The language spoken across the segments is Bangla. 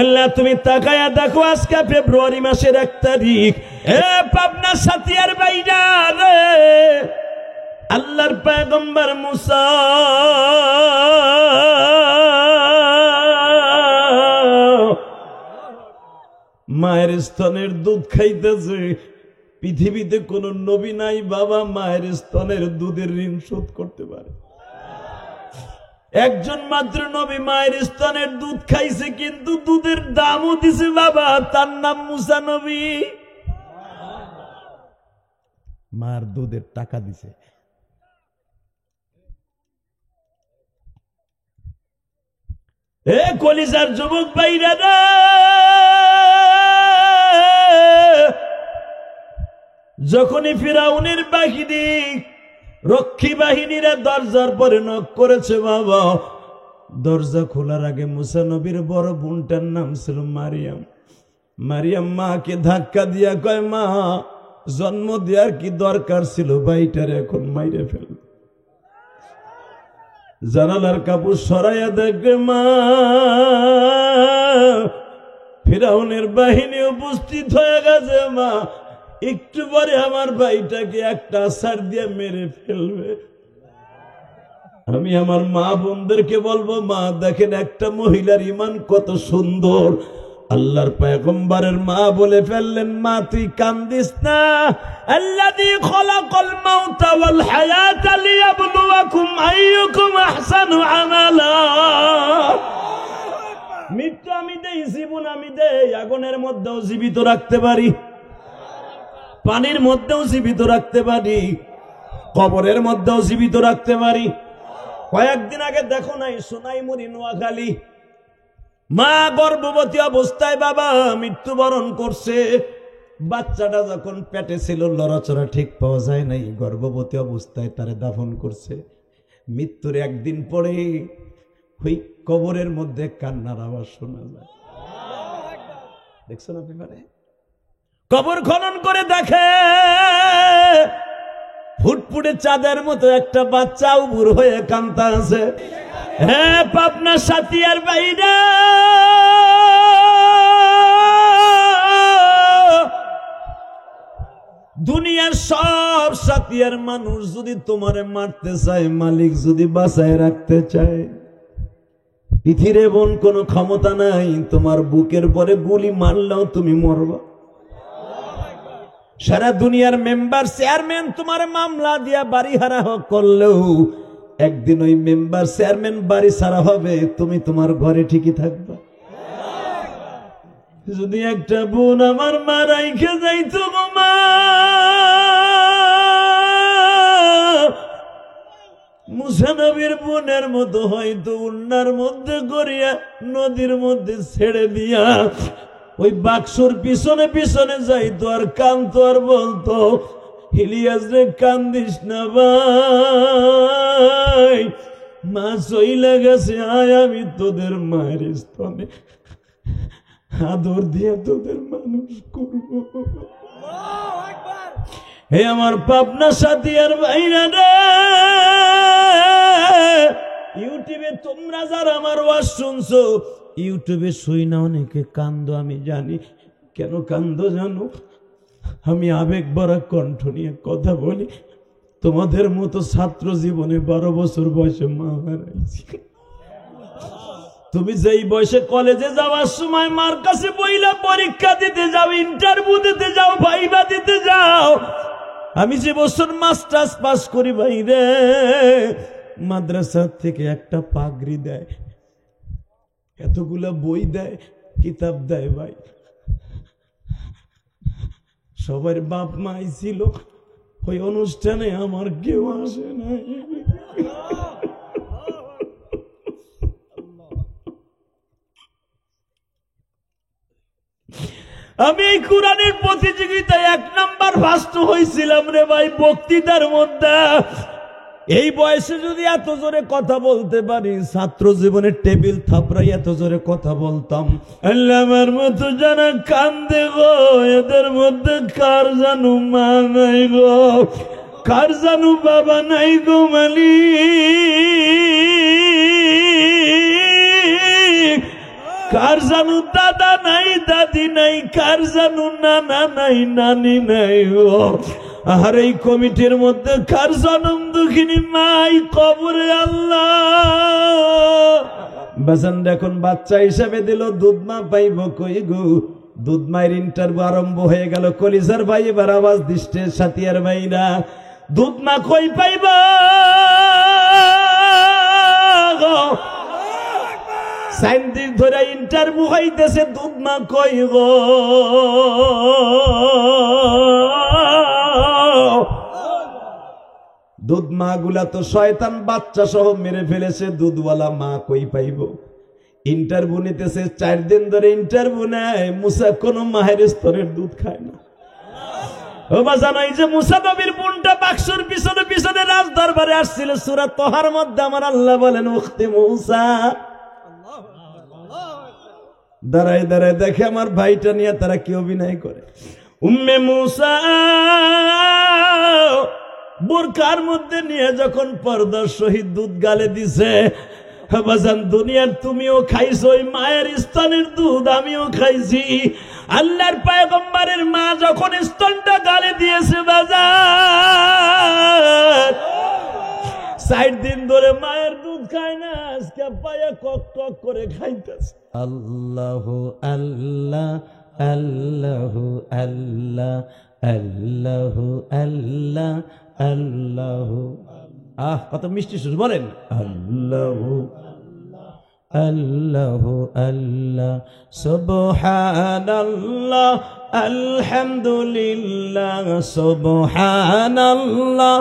আল্লাহ তুমি তাকায়া দেখো, আজকে ফেব্রুয়ারি মাসের 1 তারিখ। পাবনা সাতিয়ার বাইরা রে, আল্লাহর পয়গম্বর মুসা মায়ের স্তনের দুধ খাইতেছে। পৃথিবীতে কোন নবী নাই বাবা মায়ের স্তনের দুধের ঋণ শোধ করতে পারে। একজন মাত্র নবী মায়ের স্তনের দুধ খাইছে, কিন্তু দুধের দামও দিছে বাবা, তার নাম মুসা নবী। মার দুধের টাকা দিছে। কলিজার যুবক ভাইরা রে, যখনই ফিরাউনের বাহিনী রক্ষী বাহিনীরা দরজার পরে নক করেছে বাবা, দরজা খোলার আগে মুসা নবীর বড় বোনটার নাম ছিল মারিয়াম। মারিয়াম মাকে ধাক্কা দিয়া কয়, মা জন্ম দেওয়ার কি দরকার ছিল, ভাইটার এখন মাইরে ফেল। জানালার কাপড় সরাইয়া দেখবে মা ফিরাউনের বাহিনী উপস্থিত হয়ে গেছে। মা একটু পরে আমার ভাইটাকে একটা আছাড় দিয়ে মেরে ফেলবে। আমি আমার মা বোনদেরকে বলবো, মা দেখেন একটা মহিলার ঈমান কত সুন্দর। আল্লাহর পয়গম্বরের মা বলে ফেললেন, মা তুই কান্দিস না, আল্লাযী খলাকাল মাউতা ওয়াল হায়াতা লিয়াবলুয়াকুম আইয়ুকুম আহসানু আমালা। মৃত্যু আমি দেই, জীবন আমি দেই। আগুনের মধ্যেও জীবিত রাখতে পারি, পানির মধ্যেও জীবিত রাখতে পারি, কবরের মধ্যেও জীবিত রাখতে পারি। কয়েকদিন আগে দেখো নাই সোনাইমুড়ি নোয়াখালী, মা গর্ভবতী অবস্থায় বাবা মৃত্যুবরণ করছে। বাচ্চাটা যখন পেটে ছিল লড়াচড়া ঠিক পাওয়া যায় নাই, গর্ভবতী অবস্থায় তারে দাফন করছে। মৃত্যুর একদিন পরে ওই কবরের মধ্যে কান্নার আওয়াজ শোনা যায়। দেখছেন আপনি? মানে কবর খনন করে দেখে ফুটফুটে চাঁদের মতো একটা বাচ্চা উবুর হয়ে কান্তা আছে। পাবনা সাতিয়ার বাইরা, দুনিয়ার সব সাতিয়ার মানুষ যদি তোমারে মারতে চায়, মালিক যদি বাঁচায় রাখতে চায়, পৃথিবীর বোন কোনো ক্ষমতা নাই। তোমার বুকের পরে গুলি মারলেও তুমি মরবা। সারা দুনিয়ার মেম্বার চেয়ারম্যান তোমার মামলা দিয়া বাড়ি হারা করলেও একদিন ওই মেম্বার চেয়ারম্যান বাড়ি ছাড়া হবে, তুমি তোমার ঘরে ঠিকই থাকবা। যদি একটা বোন আমার মা রাইখে যাইতো, মা মুসা নবীর বোনের মতো হয়তো উন্নার মধ্যে গড়িয়া নদীর মধ্যে ছেড়ে দিয়া ওই বাক্সর পিছনে পিছনে যাইতো আর কানতো আর বলতো, ইলিয়াস রে কান্দিস না ভাই, মা চইলা গেছে, আয় আমি তোদের মায়ের স্তনে আদর দিয়ে তোদের মানুষ করব। হে আমার পাবনা সাতিয়ার ভাইরা রে, ইউটিউবে তোমরা যারা আমার ওয়াজ শুনছো, ইউটিউবে শুই না অনেকে কান্দো, আমি জানি কেন কান্দো জানো? আমি আবেগ ভরা কণ্ঠ নিয়ে কথা বলি। তোমাদের মতো ছাত্র জীবনে 12 বছর বয়সে মা হারাইছি। তুমি যেই বয়সে কলেজে যাওয়ার সময় মার কাছে বইলা পরীক্ষা দিতে যাও, ইন্টারভিউ দিতে যাও, ভাইবা দিতে যাও। আমি যে বছর মাস্টার্স পাস করি ভাই রে, মাদ্রাসা থেকে একটা পাগড়ি দেয়, এতগুলা বই দেয়, কিতাব দেয় ভাই। সবার বাপ মাই ছিল, ওই অনুষ্ঠানে আমার কেউ আসে নাই। আমি এই কোরআনের প্রতিযোগিতায় 1 নাম্বার ফার্স্ট হয়েছিলাম রে ভাই, বক্তৃতার মধ্যে। এই বয়সে যদি এত জোরে কথা বলতে পারি, ছাত্র জীবনে টেবিল থাপড়াই এত জোরে কথা বলতাম। আল্লাহ আমার মতো যারা কান্দে গো, এদের মধ্যে কার জানু মা নাই গো, কার জানু বাবা নাই গো মালিক, কার জানু দাদা নাই দাদি নাই, কার জানু নানা নাই নানি নাই। ও আর এই কমিটির মধ্যে কার জনম দুঃখিনী মাই কবরে আল্লাহ। বাজান এখন বাচ্চা হিসাবে দিল, দুধ মা পাইব কই গো। দুধ মায়ের ইন্টারভিউ আরম্ভ হয়ে গেল। কলিজার ভাই এবার আওয়াজ দিচ্ছে, সাথিয়ার ভাইরা দুধ মা কই পাইব? 4 দিন ধরে ইন্টারভিউ হইতেছে, দুধ মা কই গো। দুধ মা গুলা তো শয়তান বাচ্চা সহ মেরে ফেলেছে, দুধওয়ালা মা কই পাইব? ইন্টারভিউ নিতেছে, 4 দিন ধরে ইন্টারভিউ নেয়। মুসা কোন মায়ের স্তরের দুধ খায় না। ও বাজান, এই যে মুসা নবীর বোনটা বাক্সর পিছনে পিছনে রাজ দরবারে আসছিল, সূরা তোহার মধ্যে আমার আল্লাহ বলেন উখতে মুসা। দাঁড়ায় দাঁড়ায় দেখে আমার ভাইটা নিয়ে তারা কি অভিনয় করে। উম্মে মুসা বোরকার মধ্যে নিয়ে যখন পর্দার সহিত দুধ গালে দিছে, বাজান দুনিয়ার তুমিও খাইছো ওই মায়ের স্তনের দুধ, আমিও খাইছি। আল্লাহর পয়গম্বরের মা যখন স্তনটা গালে দিয়েছে বাজান, 4 দিন ধরে মায়ের দুধ খায় না, আজকে পায়ে কক কক করে খাইতেছে। আল্লাহ আল্লাহ আল্লাহ আল্লাহ আল্লাহ আল্লাহ আল্লাহ। কত মিষ্টি সুর বলেন, আল্লাহ আল্লাহ আল্লাহ সুবহানাল্লাহ আলহামদুলিল্লাহ সুবহানাল্লাহ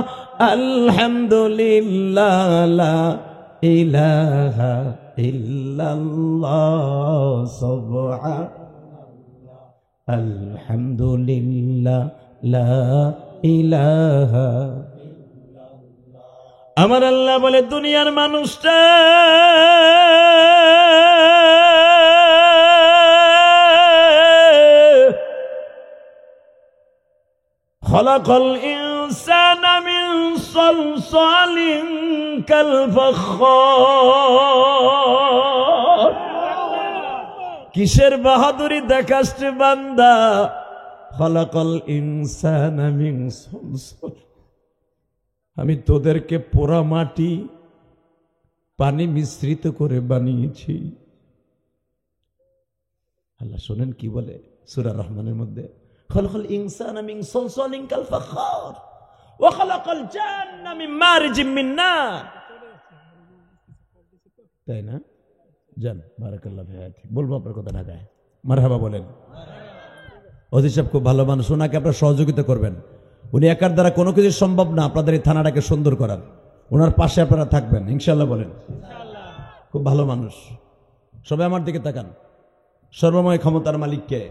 আলহামদুলিল্লাহ লা ইলাহা ইল্লাল্লাহ সুবহানাল্লাহ আলহামদুলিল্লাহ লা ইলাহা। আমার আল্লাহ বলে দুনিয়ার মানুষটা খলাকাল ইনসানা মিন সালসালিন কাল ফাখার। কিসের বাহাদুরি দেখাচ্ছে বান্দা? খলাকাল ইনসানা মিন সালসাল, আমি তোদেরকে পোড়া মাটি পানি মিশ্রিত করে বানিয়েছি। আল্লাহ শোনেন কি বলে সূরা রহমানের মধ্যে, খলাকাল ইনসানা মিন সালসালিন কাল ফাখার ওয়া খলাকাল জান্না মিন মারিজিম মিন নার। তাই না? জান বারাকাল্লাহু ফিক। বলবো আপনার কথা ঢাকায়, মারহাবা বলেন। অজিত সাহেব খুব ভালো মানুষ, ওনাকে আপনারা সহযোগিতা করবেন। উনি একার দ্বারা কোনো কিছু সম্ভব না আপনাদের এই থানাটাকে সুন্দর করার। ওনার পাশে আপনারা থাকবেন ইনশাল্লাহ বলেন। খুব ভালো মানুষ। সবাই আমার দিকে তাকান। সর্বময় ক্ষমতার মালিককে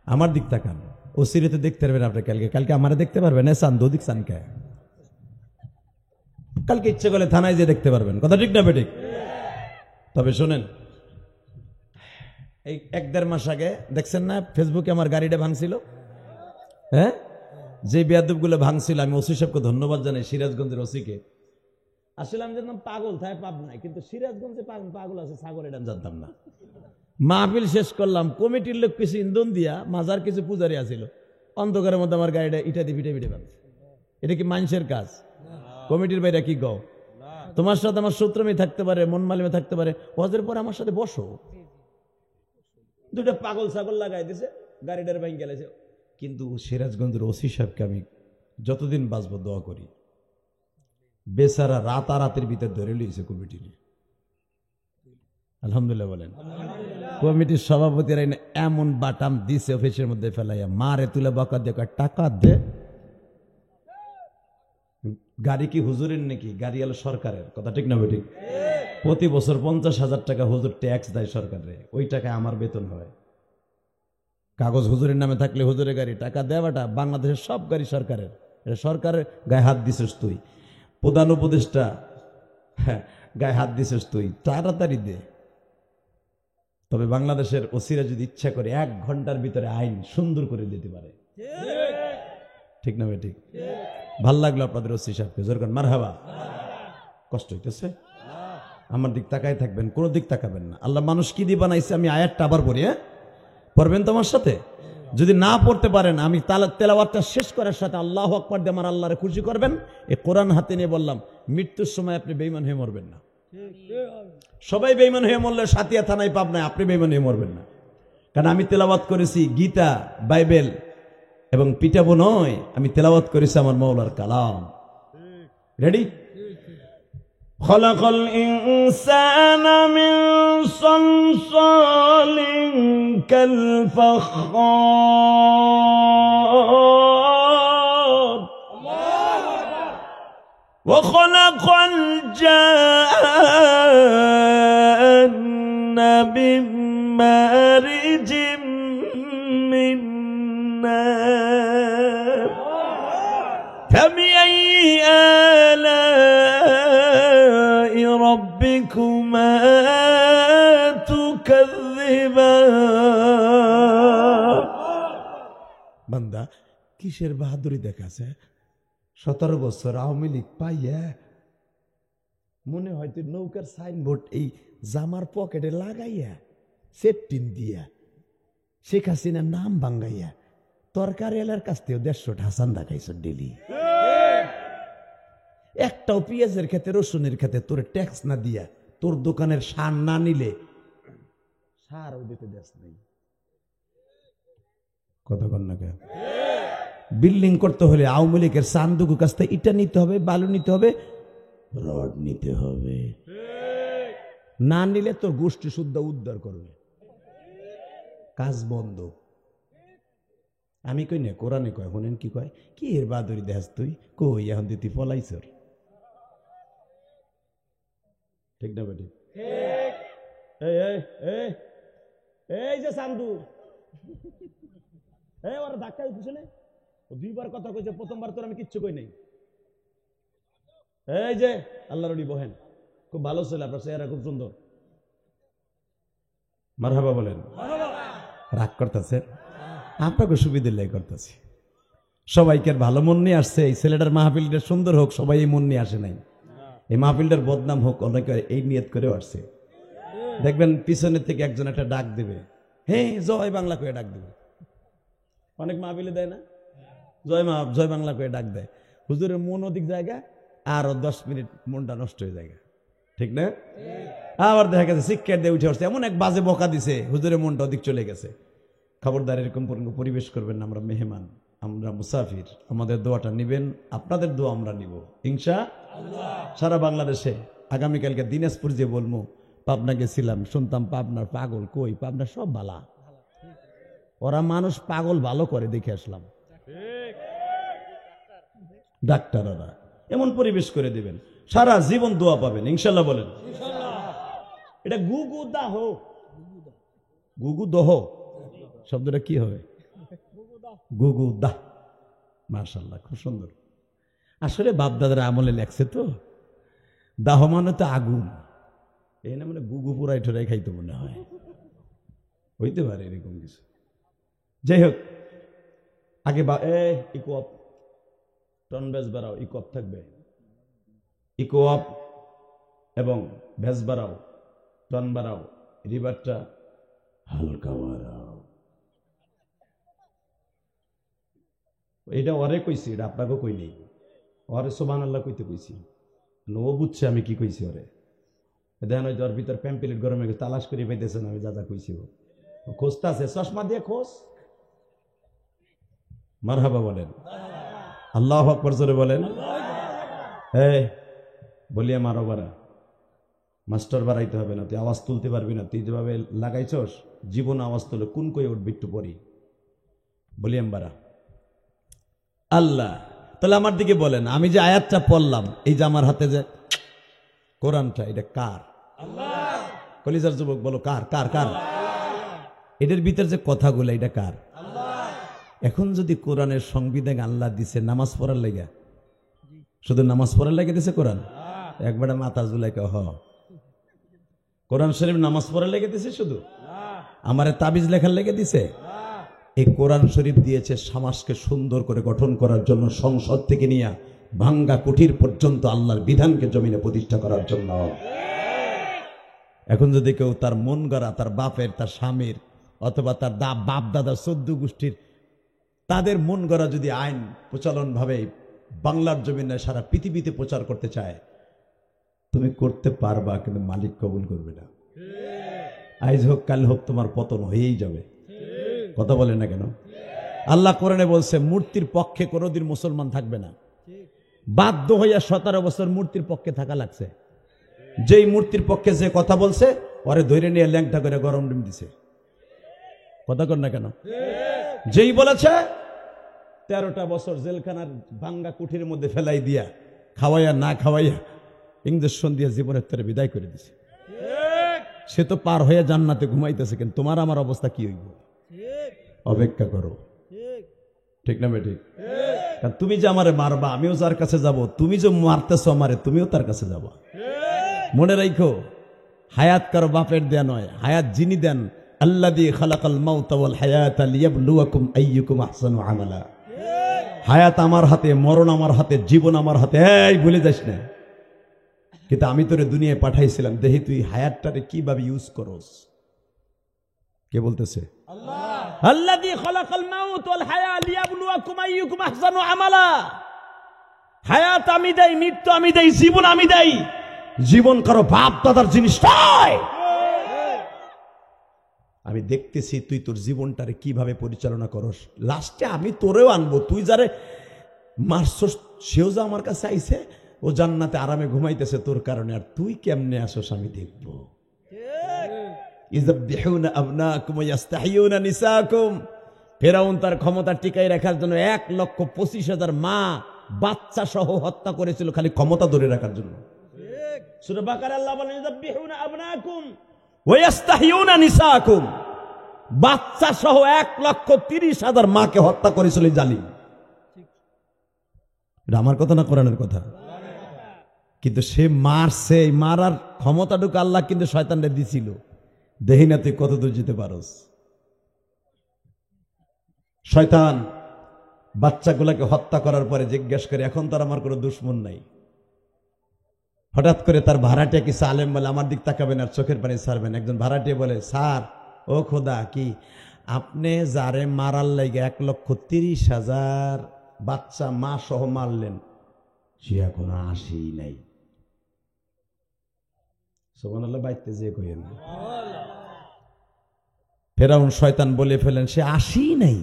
আমার দিক তাকান। ও সিরিতে দেখতে পারবেন আপনি কালকে আমারে দেখতে পারবেন। চান দুদিক চান কে? কালকে ইচ্ছে করলে থানায় যেয়ে দেখতে পারবেন। কথা ঠিক না বেঠিক? তবে শোনেন, এই 1-1.5 মাস আগে দেখছেন না ফেসবুকে আমার গাড়িটা ভাঙছিল? হ্যাঁ, যে বেয়াদব গুলো ভাঙছিল, আমি ওসি সাহেবকে ধন্যবাদ জানাই, সিরাজগঞ্জের ওসিকে। আসলে আমি জানতাম পাগল থাকে পাব নাই, কিন্তু সিরাজগঞ্জে পাগল আছে ছাগল, এটা আমি জানতাম না। মাহফিল শেষ করলাম, কমিটির লোক পিছিয়ে ইন্ধন দিয়া, মাজার কিছু পূজারি আছিল, অন্ধকারের মধ্যে আমার গাড়িটা ইটা দিয়ে পিঠে পিঠে ভাঙছে। এটা কি মানুষের কাজ? কমিটির বাইরে কি গো? তোমার সাথে আমার সূত্রমে থাকতে পারে, মন মালিমে থাকতে পারে, ওদের পরে আমার সাথে বসো। 2টা পাগল ছাগল লাগাই দিছে, গাড়িটার ভাঙ গেলেছে। কিন্তু সিরাজগঞ্জের ওসি সাহেবকে আমি যতদিন বাঁচবো দোয়া করি, বেচারা রাতারাতির ভিতর ধরে লিয়েছে কমিটি নিয়ে। আলহামদুলিল্লাহ বলেন। কমিটির সভাপতিরা এমন বাটাম দিছে অফিসের মধ্যে ফেলাইয়া, মারে তুলে বকা দিয়ে টাকা দে। গাড়ি কি হুজুরের নাকি? গাড়ি হলো সরকারের। কথা ঠিক না বেঠিক? প্রতি বছর 50,000 টাকা হুজুর ট্যাক্স দেয় সরকারে, ওই টাকায় আমার বেতন হয়। কাগজ হুজুরের নামে থাকলে হুজুরের গাড়ি, টাকা দেওয়াটা বাংলাদেশের সব গাড়ি সরকারের। এটা সরকারের গায়ে হাত দিছিস তুই, প্রধান উপদেষ্টা, হ্যাঁ গায়ে হাত দিছিস তুই, তাড়াতাড়ি দে। তবে বাংলাদেশের ওসিরা যদি ইচ্ছা করে 1 ঘন্টার ভিতরে আইন সুন্দর করে দিতে পারে। ঠিক না বেঠিক? ভাল লাগলো আপনাদের ওসি সাহেবকে, জোর করেন মারহাবা। কষ্ট হইতেছে? আমার দিক তাকায় থাকবেন, কোনো দিক তাকাবেন না। আল্লাহ মানুষ কি দিয়ে বানাইছে আমি আয়াতটা আবার পড়ি, হ্যাঁ পড়বেন তো আমার সাথে? যদি না পড়তে পারেন আমি তেলাওয়াতটা শেষ করার সাথে আল্লাহু আকবার দিয়ে আমার আল্লাহরে খুশি করবেন। এই কোরআন হাতে নিয়ে বললাম, মৃত্যুর সময় আপনি বেঈমান হয়ে মরবেন না। সবাই বেঈমান হয়ে মরলে সাতিয়া থানায় পাবনায়, আপনি বেঈমান হয়ে মরবেন না। কারণ আমি তেলাওয়াত করেছি গীতা, বাইবেল এবং পিটাবো নয়, আমি তেলাওয়াত করেছি আমার মাওলার কালাম। রেডি? খলাকাল ইনসানা মিন সালসালিন কাল ফাখখার ওয়া খলাকাল জান্না মিন মারিজিম মিন নার فبأي آلاء ربكما تكذبان বান্দা কিসের বাহাদুরি দেখাছে? 17 বছর আওয়ামী লীগ পাইয়া মনে হয়তো নৌকার সাইনবোর্ড এই জামার পকেটে লাগাইয়া সেফটিন দিয়া শেখ হাসিনার নাম ভাঙ্গাইয়া তরকারি এলার কাছ থেকে 150 হাসান দেখাইছ ডেলি। একটাও পেঁয়াজের খেতে রসুনের খেতে তোর ট্যাক্স না দিয়া, তোর দোকানের সার না নিলে সারও দিতে দেশ নেই। কতক্ষণ না কে বিল্ডিং করতে হলে আওয়ামী লীগের চান্দুকু কাছ থেকে ইটা নিতে হবে, বালু নিতে হবে, রড নিতে হবে। না নিলে তোর গোষ্ঠী শুদ্ধ উদ্ধার করবে, কাজ বন্ধ। আমি কই না, কোরআনে কয়, শোনেন কি কয়, কি এর বাদরি দেশ তুই কই এখন তুই পলাইছর। ঠিক না বেটি? এই যে চান্দু, ওরা ধাক্কা দিচ্ছে না, 2বার কথা কইছে, প্রথমবার তোর আমি কিচ্ছু কই নাই। এই যে আল্লাহ রডি বহেন, খুব ভালো ছিল, আপনার চেহারা খুব সুন্দর। মারহাবা বলেন। রাগ করতেছে? আপনাকে সুবিধে লাই করতেছি। সবাইকে ভালো মন নিয়ে আসছে। এই ছেলেটার মাহফিলটা সুন্দর হোক, সবাই এই মন নিয়ে আসে নাই। এই মাহফিলটার বদনাম হোক, অনেকে এই নিয়ত করে আসছে। দেখবেন পিছনের থেকে একজন একটা ডাক দেবে, হ্যাঁ জয় বাংলা করে ডাক দেবে। অনেক মাহফিলে দেয় না, জয় বাংলা করে ডাক দেয়। হুজুরের মন ওদিক জায়গা, আরো 10 মিনিট মনটা নষ্ট হয়ে যায়। ঠিক না? আবার দেখা গেছে শিক্ষার দিয়ে উঠে আসছে, এমন এক বাজে বকা দিছে, হুজুরের মনটা ওদিক চলে গেছে। খবরদার এরকম পরিবেশ করবেন না। আমরা মেহমান, আমরা মুসাফির, আমাদের দোয়াটা নিবেন, আপনাদের দোয়া আমরা নিব ইনশাআল্লাহ। সারা বাংলাদেশে আগামীকালকে দিনাজপুর যে বলবো, পাবনা গেছিলাম, শুনতাম পাবনার পাগল কই, পাবনা সব ভালা, ওরা মানুষ পাগল ভালো করে দেখে আসলাম। ডাক্তার ওরা এমন পরিবেশ করে দিবেন, সারা জীবন দোয়া পাবেন ইনশাআল্লাহ। বলেন এটা গুগু দাহ, গুগু দহ শব্দটা কি হবে? গুগু দাহ। মাশাআল্লাহ, খুব সুন্দর। আসলে বাপদাদার আমলে লেখছে তো, দাহ মানে তো আগুন, এই না মানে গুগু পুরাই ঠোরাই খাইতে মনে হয়, হইতে পারে এরকম কিছু। যাই হোক, আগে ইকোয়াপ টন বেজ বাড়াও, ইকোয়াপ থাকবে, ইকোয়াপ এবং ভেজ বাড়াও, টন বাড়াও, রিভারটা হালকা বাড়াও। এটা ওরে কইছি, এটা আপনাকে কই নেই। ওরে সুবহানাল্লাহ কইতে কইছি, ও বুঝছে আমি কি কইছি। ওরে দেখেন ওই ওর ভিতর প্যাম্পলেট গরমে তালাশ করে পাইতেছে না আমি যা যা কইছি। ও খোঁজতে আছে, চশমা দিয়ে খোঁজ। মারহাবা বলেন, আল্লাহু আকবার জোরে বলেন। বলিয়া মারো বারা, মাস্টার বাড়াইতে হবে না, তুই আওয়াজ তুলতে পারবি না, তুই যেভাবে লাগাইছস জীবন আওয়াজ তুলে কোন কই উঠবি একটু পরি, বলিয়াম বারা। আল্লাহ তাহলে আমার দিকে বলেন, আমি যে আয়াতটা পড়লাম, এই যে আমার হাতে যে কোরআনটা, এটা কার? আল্লাহ। কলিজার যুবক বলো কার? কার? কার? এটার ভিতর যে কথাগুলো, এটা কার? আল্লাহ। এখন যদি কোরআনের সংবিধান আল্লাহ দিছে নামাজ পড়ার লাগা, শুধু নামাজ পড়ার লাগে দিছে কোরআন? একবার মাথা জুলাইকে হ, কোরআন শরীফ নামাজ পড়ার লেগে দিছে শুধু? আমারে তাবিজ লেখার লেগে দিছে? এই কোরআন শরীফ দিয়েছে সমাজকে সুন্দর করে গঠন করার জন্য, সংসদ থেকে নিয়ে ভাঙ্গা কুঠির পর্যন্ত আল্লাহর বিধানকে জমিনে প্রতিষ্ঠা করার জন্য। এখন যদি কেউ তার মন গড়া, তার বাপের, তার স্বামীর অথবা তার বাপ দাদা 14 গোষ্ঠীর তাদের মন গড়া যদি আইন প্রচলন ভাবে বাংলার জমিনে সারা পৃথিবীতে প্রচার করতে চায়, তুমি করতে পারবা, কিন্তু মালিক কবুল করবে না। আজ হোক কাল হোক তোমার পতন হয়েই যাবে। কথা বলে না কেন? আল্লাহ কোরআনে বলছে মূর্তির পক্ষে কোনোদিন মুসলমান থাকবে না। বাধ্য হইয়া 17 বছর মূর্তির পক্ষে থাকা লাগছে। যেই মূর্তির পক্ষে যে কথা বলছে ওরে ধরে নিয়ে ল্যাংটা করে গরম ডিম দিছে। কথা কর না কেন? যেই বলেছে 13টা বছর জেলখানার ভাঙ্গা কুঠির মধ্যে ফেলাই দিয়া খাওয়াইয়া না খাওয়াইয়া ইঞ্জেকশন দিয়ে জীবনের তরে বিদায় করে দিছে। সে তো পার হয়ে জান্নাতে ঘুমাইতেছে, কিন্তু তোমার আমার অবস্থা কি হইব? অপেক্ষা করো। ঠিক না বেঠিক? তুমি যে আমারে মারবা, আমিও যার কাছে যাব। তুমি যে মারতেছো আমারে, তুমিও তার কাছে যাবা। মনে রাখো, হায়াত কারো বাপের দেয়া নয়, হায়াত যিনি দেন আল্লাযী খালাকাল মাউতা ওয়াল হায়াতা লিয়াবলুয়াকুম আইয়ুকুম আহসানু আমালা। হায়াত আমার হাতে, মরণ আমার হাতে, জীবন আমার হাতে। এই ভুলে যাস না। কিন্তু আমি তোরে দুনিয়ায় পাঠাইছিলাম, দেখি তুই হায়াতটারে কিভাবে ইউজ করস। কে বলতেছে? আল্লাহ। আল্লাযী খালাকাল মাউত ওয়াল হায়া লিয়াবলুয়াকুম আইয়ুকুম আহসানু আমালা। হায়াত আমি দেই, মৃত্যু আমি দেই, জীবন আমি দেই। জীবন কারো বাপ দাদার জিনিস নয়। আমি দেখতেছি তুই তোর জীবনটারে কিভাবে পরিচালনা করস। লাস্টে আমি তোরেও আনবো। তুই যারে মারছস সেও যা আমার কাছে আইছে, ও জান্নাতে আরামে ঘুমাইতেছে তোর কারণে, আর তুই কেমনে আসস আমি দেখবো। ইযাববিহুনা আবনাকুম ওয়া ইস্তাহিয়ুনা নিসাকুম। ফিরাউন তার ক্ষমতা টিকাই রাখার জন্য 1,25,000 মা বাচ্চা সহ হত্যা করেছিল, খালি ক্ষমতা ধরে রাখার জন্য। সূরা বাকারা আল্লাহ বলেন ইযাববিহুনা আবনাকুম ওয়া ইস্তাহিয়ুনা নিসাকুম। বাচ্চা সহ 1,30,000 মাকে হত্যা করেছিল জালিম। এটা আমার কথা না কোরআনের কথা? কিন্তু সে মারছে, মারার ক্ষমতাটুকু আল্লাহ কিন্তু শয়তানরে দিছিল। দেখি না তুই কত দূর যেতে পারস। শয়তান বাচ্চাগুলাকে হত্যা করার পরে জিজ্ঞাসা করে, এখন তার আমার কোনো দুশ্মন নাই। হঠাৎ করে তার ভাড়াটিয়া কিছু আলেম বলে, আমার দিক তাকাবেন আর চোখের পানি ছাড়বেন। একজন ভাড়াটিয়া বলে, স্যার ও খোদা, কি আপনি যারে মারার লাগে 1,30,000 বাচ্চা মা সহ মারলেন, সে এখনো আসেই নাই। সুবহানাল্লাহ বাইতে যে কইেন। ফেরাউন শয়তান বলে ফেলেন, সে আসেই নাই,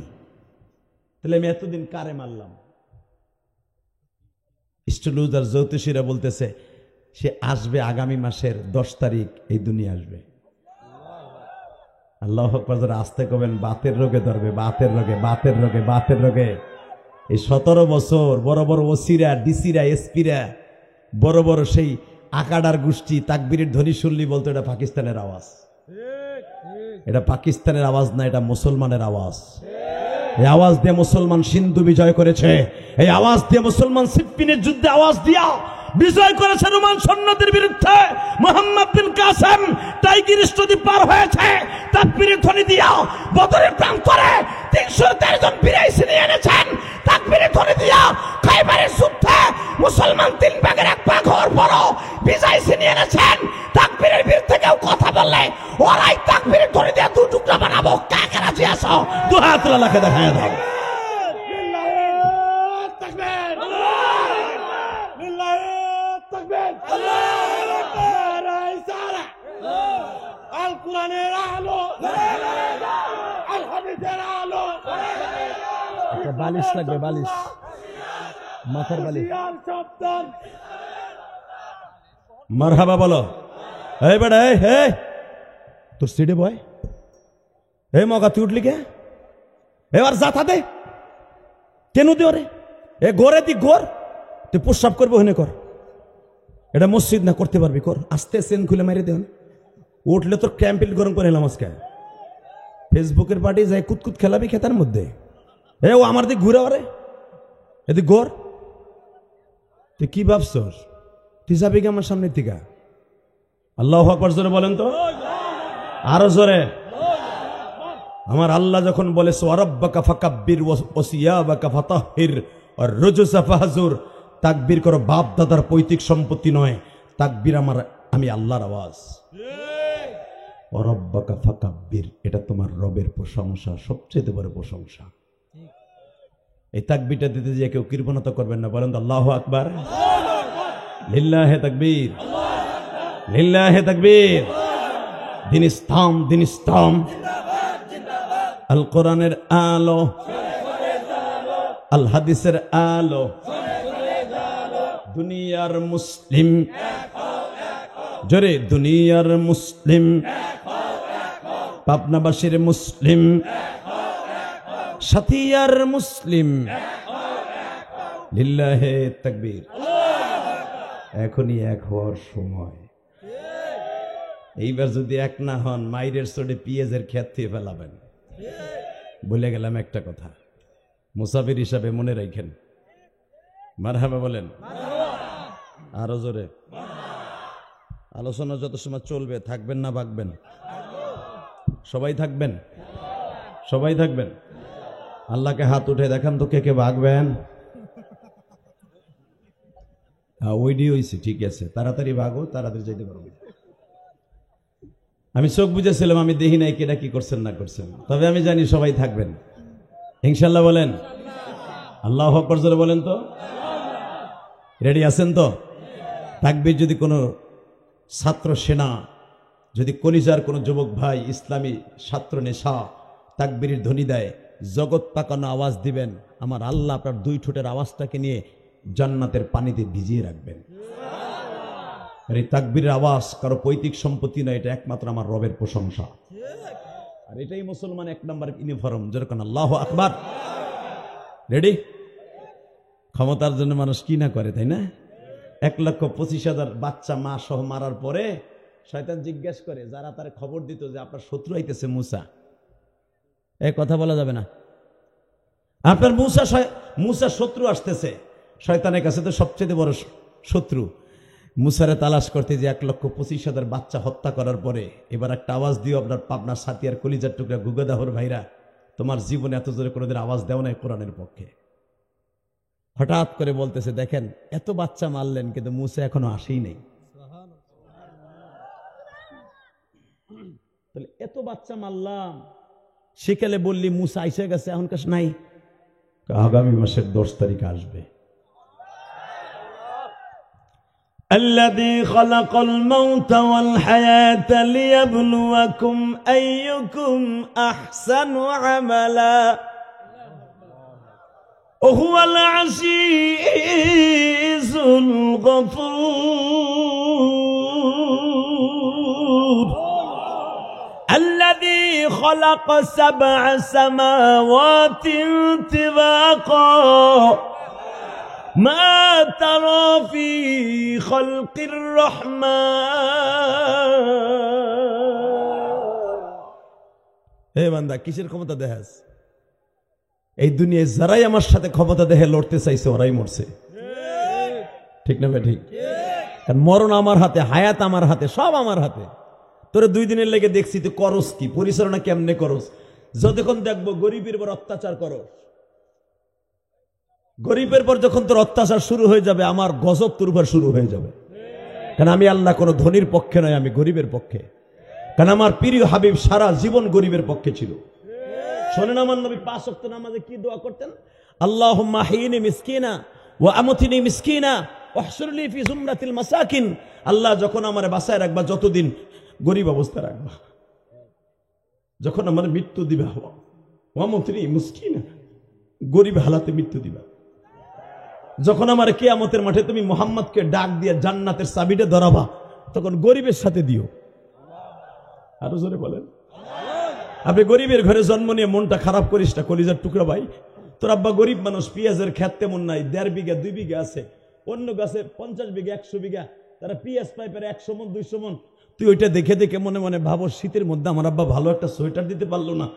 তাহলে আমি এতদিন কারে মারলাম? স্টুলুজার জ্যোতিষীরা বলতেছে সে আসবে আগামী মাসের 10 তারিখ এই দুনিয়া আসবে। আল্লাহু আকবার। যারা আসতে কবেন, বাতের রোগে ধরবে, বাতের রোগে, বাতের রোগে, বাতের রোগে। এই 17 বছর বড় বড় ওসিরা, ডিসিরা, এসপিরা, বড় বড় সেই আকাডার গোষ্ঠী তাকবীরের ধ্বনি শুনলি বলতো এটা পাকিস্তানের আওয়াজ। এটা পাকিস্তানের আওয়াজ না, এটা মুসলমানের আওয়াজ। এই আওয়াজ দিয়ে মুসলমান সিন্ধু বিজয় করেছে। এই আওয়াজ দিয়ে মুসলমান সিফফিনের যুদ্ধে আওয়াজ দিয়া বিজয় করেছে রোমান সৈন্যদের বিরুদ্ধে। মুহাম্মদ বিন কাসেম টাইগ্রিস নদী পার হয়েছে তাকবীরের ধ্বনি দিয়া। বদরের প্রান্তরে 313 জন বীর ছিনিয়ে এনেছেন তাকবীরের ধ্বনি দিয়া। খাইবারের যুদ্ধে মুসলমান 3 ভাগের 1 ভাগ হওয়ার পরও বিজয় ছিনিয়ে এনেছেন। তাকবীরের বিরুদ্ধে কেউ কথা বললে ওরাই তাকবীরের ধ্বনি দিয়া 2 টুকরা বানাবো। কাকে রাজি আছো? 2 হাত তোলাকে দেখায় দাও। বালিশ লাগবে, বালিশ, মাথার বালিশ। মারহাবা বলো। এই বেটা, এই তোর সিটে বয়। এই মগা তুই উঠলি কে? এবার যাতা দে কেন দে ওরে? এ গোরে দি গোর, তুই প্রস্রাব করবো হেনে কর। এটা মসজিদ না, করতে পারবি কর। আস্তে সেন খুলে মেরে দেন। উঠলে তোর ক্যাম্পিল গরম করে এলাম আজকে। ফেসবুকের পার্টি যাই কুতকুত খেলাবি খেতার মধ্যে। এ ও আমার দিক ঘুরে ওরে, এদিক গোর। তুই কি ভাবছস? তুই যাবি কি আমার সামনের দিকে? আল্লাহু আকবার জোরে বলেন তো, আরো জোরে। আমার আল্লাহ যখন বলে ওয়ারাব্বাকা ফাকাব্বির ওয়া সিয়াবাকা ফাতাহহির আর রুজুসা ফাহজুর, তাকবীর করো বাপ দাদার পৈতৃক সম্পত্তি নয়, তাকবীর আমি আল্লাহর আওয়াজ। ওয়ারাব্বাকা ফাকাব্বির, এটা তোমার রবের প্রশংসা, সবচেয়ে বড় প্রশংসা। এই তাকবীরটা দিতে যে কেউ কৃপণতা করবেন না, বলেন আল্লাহু আকবার, লিল্লাহি তাকবীর, লিল্লাহি তাকবীর। দিন ইসলাম, দিন ইসলাম, আল কোরআনের আলো, আল হাদিসের আলো, দুনিয়ার মুসলিম, জোরে দুনিয়ার মুসলিম, পাবনাবাসীর মুসলিম, সাথিয়ার মুসলিম, লিল্লাহি তাকবীর। এখনই এক হওয়ার সময়। এইবার যদি এক না হন, মাইরের চোটে পিঁয়াজের ক্ষেত থেকে ফেলাবেন। বলে গেলাম একটা কথা, মুসাফির হিসাবে মনে রাখেন। মারহাবা বলেন, আরো জোরে। আলোচনা যত সময় চলবে, থাকবেন না ভাগবেন? সবাই থাকবেন, সবাই থাকবেন। আল্লাহকে হাত উঠে দেখান তো কে কে ভাগবেন। ওইডি হয়েছে, ঠিক আছে, তাড়াতাড়ি ভাগো, তাড়াতাড়ি যেতে পারবো। আমি চোখ বুঝেছিলাম, আমি দেখি নাই কেটা কি করছেন না করছেন, তবে আমি জানি সবাই থাকবেন ইনশাল্লাহ। বলেন আল্লাহু আকবার জোরে বলেন তো। রেডি আছেন তো? তাকবীর যদি কোনো ছাত্র সেনা, যদি কলিজার কোনো যুবক ভাই ইসলামী ছাত্র নেশা তাকবীরের ধ্বনি দেয়, জগৎ পাকানো আওয়াজ দিবেন, আমার আল্লাহ আপনার দুই ঠোঁটের আওয়াজটাকে নিয়ে জান্নাতের পানিতে ভিজিয়ে রাখবেন। এই তাকবীরের আওয়াজ কারো পৈতৃক সম্পত্তি নয়, এটা একমাত্র আমার রবের প্রশংসা। আর এটাই মুসলমান এক নম্বর ইউনিফর্ম, যেরকম আল্লাহু আকবার। রেডি? ক্ষমতার জন্য মানুষ কি না করে, তাই না? 1,25,000 বাচ্চা মা সহ মারার পরে শয়তান জিজ্ঞেস করে যারা তার খবর দিত যে আপনার শত্রু আইতেছে মুসা, এই কথা বলা যাবে না, আপনার মুসা শত্রু আসতেছে। শয়তানের কাছে তো সবচেয়ে বড় শত্রু। মুসারে তালাশ করতে যে 1,25,000 বাচ্চা হত্যা করার পরে এবার একটা আওয়াজ দিও আপনার পাবনার সাথী আর কলিজার টুকরা গুগদাহর ভাইরা, তোমার জীবনে এত জোরে কোনোদিন আওয়াজ দেও নাই কোরআনের পক্ষে। হঠাৎ করে বলতেছে, দেখেন এত বাচ্চা মারলেন কিন্তু মুসা এখনো আসেই নেই। তাহলে এত বাচ্চা মারলাম, সেকালে বললি মুসা আইসে গেছে, এখন কাছে নাই, আগামী মাসের 10 তারিখ আসবে। الذي خلق الموت والحياة ليبلوكم أيكم أحسن عملا وهو العزيز الغفور الذي خلق 7 سماوات طباقا ما ترى في خلق الرحمن। হে বান্দা, কিসের ক্ষমতা দেখাস? এই দুনিয়ায় যারাই আমার সাথে ক্ষমতা দেখে লড়তে চাইছে ওরাই মরছে, ঠিক না ভাই? ঠিক। কারণ মরণ আমার হাতে, হায়াত আমার হাতে, সব আমার হাতে। তোরে 2 দিনের লেগে দেখছি তুই করস কি, পরিচালনা কেমনে করস। যতক্ষণ দেখবো গরিবের উপর অত্যাচার করস, গরিবের পর যখন তোর অত্যাচার শুরু হয়ে যাবে, আমার গজব তোর উপর শুরু হয়ে যাবে। কারণ আমি আল্লাহ কোনো ধনীর পক্ষে নয়, আমি গরিবের পক্ষে। কারণ আমার প্রিয় হাবিব সারা জীবন গরিবের পক্ষে ছিল। শোনেন আমার নবী 5 ওয়াক্ত নামাজে কি দোয়া করতেন? আল্লাহুম্মা আহইনি মিসকিনা ওয়া আমতিনি মিসকিনা ওয়াহশুরলি ফি জুমরাতিল মাসাকিন। আল্লাহ যখন আমারে বাঁচায় রাখবা, যতদিন গরিব অবস্থা রাখবা, যখন আমার মৃত্যু দিবা, ওয়া আমতিনি মিসকিনা, গরিব হালাতে মৃত্যু দিবা। যখন আমার কিয়ামতের মাঠে তুমি মুহাম্মদকে ডাক দিয়ে জান্নাতের চাবিটা ধরাবা, তখন গরিবের সাথে দিও। আরো জোরে বলেন। আপনি গরিবের ঘরে জন্ম নিয়ে মনটা খারাপ করিস না, কলিজার টুকরা ভাই। তোর আব্বা গরিব মানুষ, পেঁয়াজের ক্ষেত তেমন নাই, 1.5 বিঘা 2 বিঘা আছে, অন্য গাছে 50 বিঘা 100 বিঘা, তারা পেঁয়াজ পাই পারে 100 মন 200 মন। তুই ওইটা দেখে দেখে মনে মনে ভাবো, শীতের মধ্যে আমার আব্বা ভালো একটা সোয়েটার দিতে পারলো না,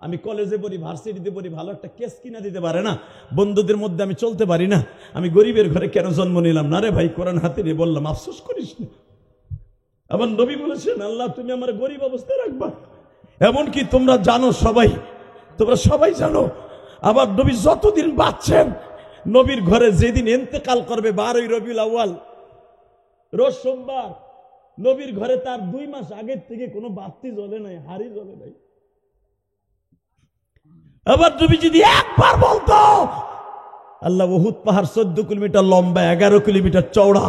আমি কলেজে পড়ি, ভার্সিটিতে পড়ি, ভালো একটা কেস কিনা দিতে পারে না, বন্ধুদের মধ্যে আমি চলতে পারি না, আমি গরিবের ঘরে কেন জন্ম নিলাম? না রে ভাই, কোরআন হাতে নিয়ে বললাম, আফসোস করিস না। আমার নবী বলেছেন, আল্লাহ তুমি আমার গরিব অবস্থায় রাখবা। এমনকি তোমরা জানো, তোমরা সবাই জানো, আবার নবী যতদিন বাঁচছেন, নবীর ঘরে যেদিন ইন্তেকাল করবে 12ই রবিউল আউয়াল, রোজ সোমবার, নবীর ঘরে তার 2 মাস আগের থেকে কোনো বাতি জ্বলে নাই, হাড়ি জ্বলে নাই। আবার নবী যদি একবার বলতো, আল্লাহ উহুদ পাহাড় 14 কিলোমিটার লম্বা, 11 কিলোমিটার চওড়া,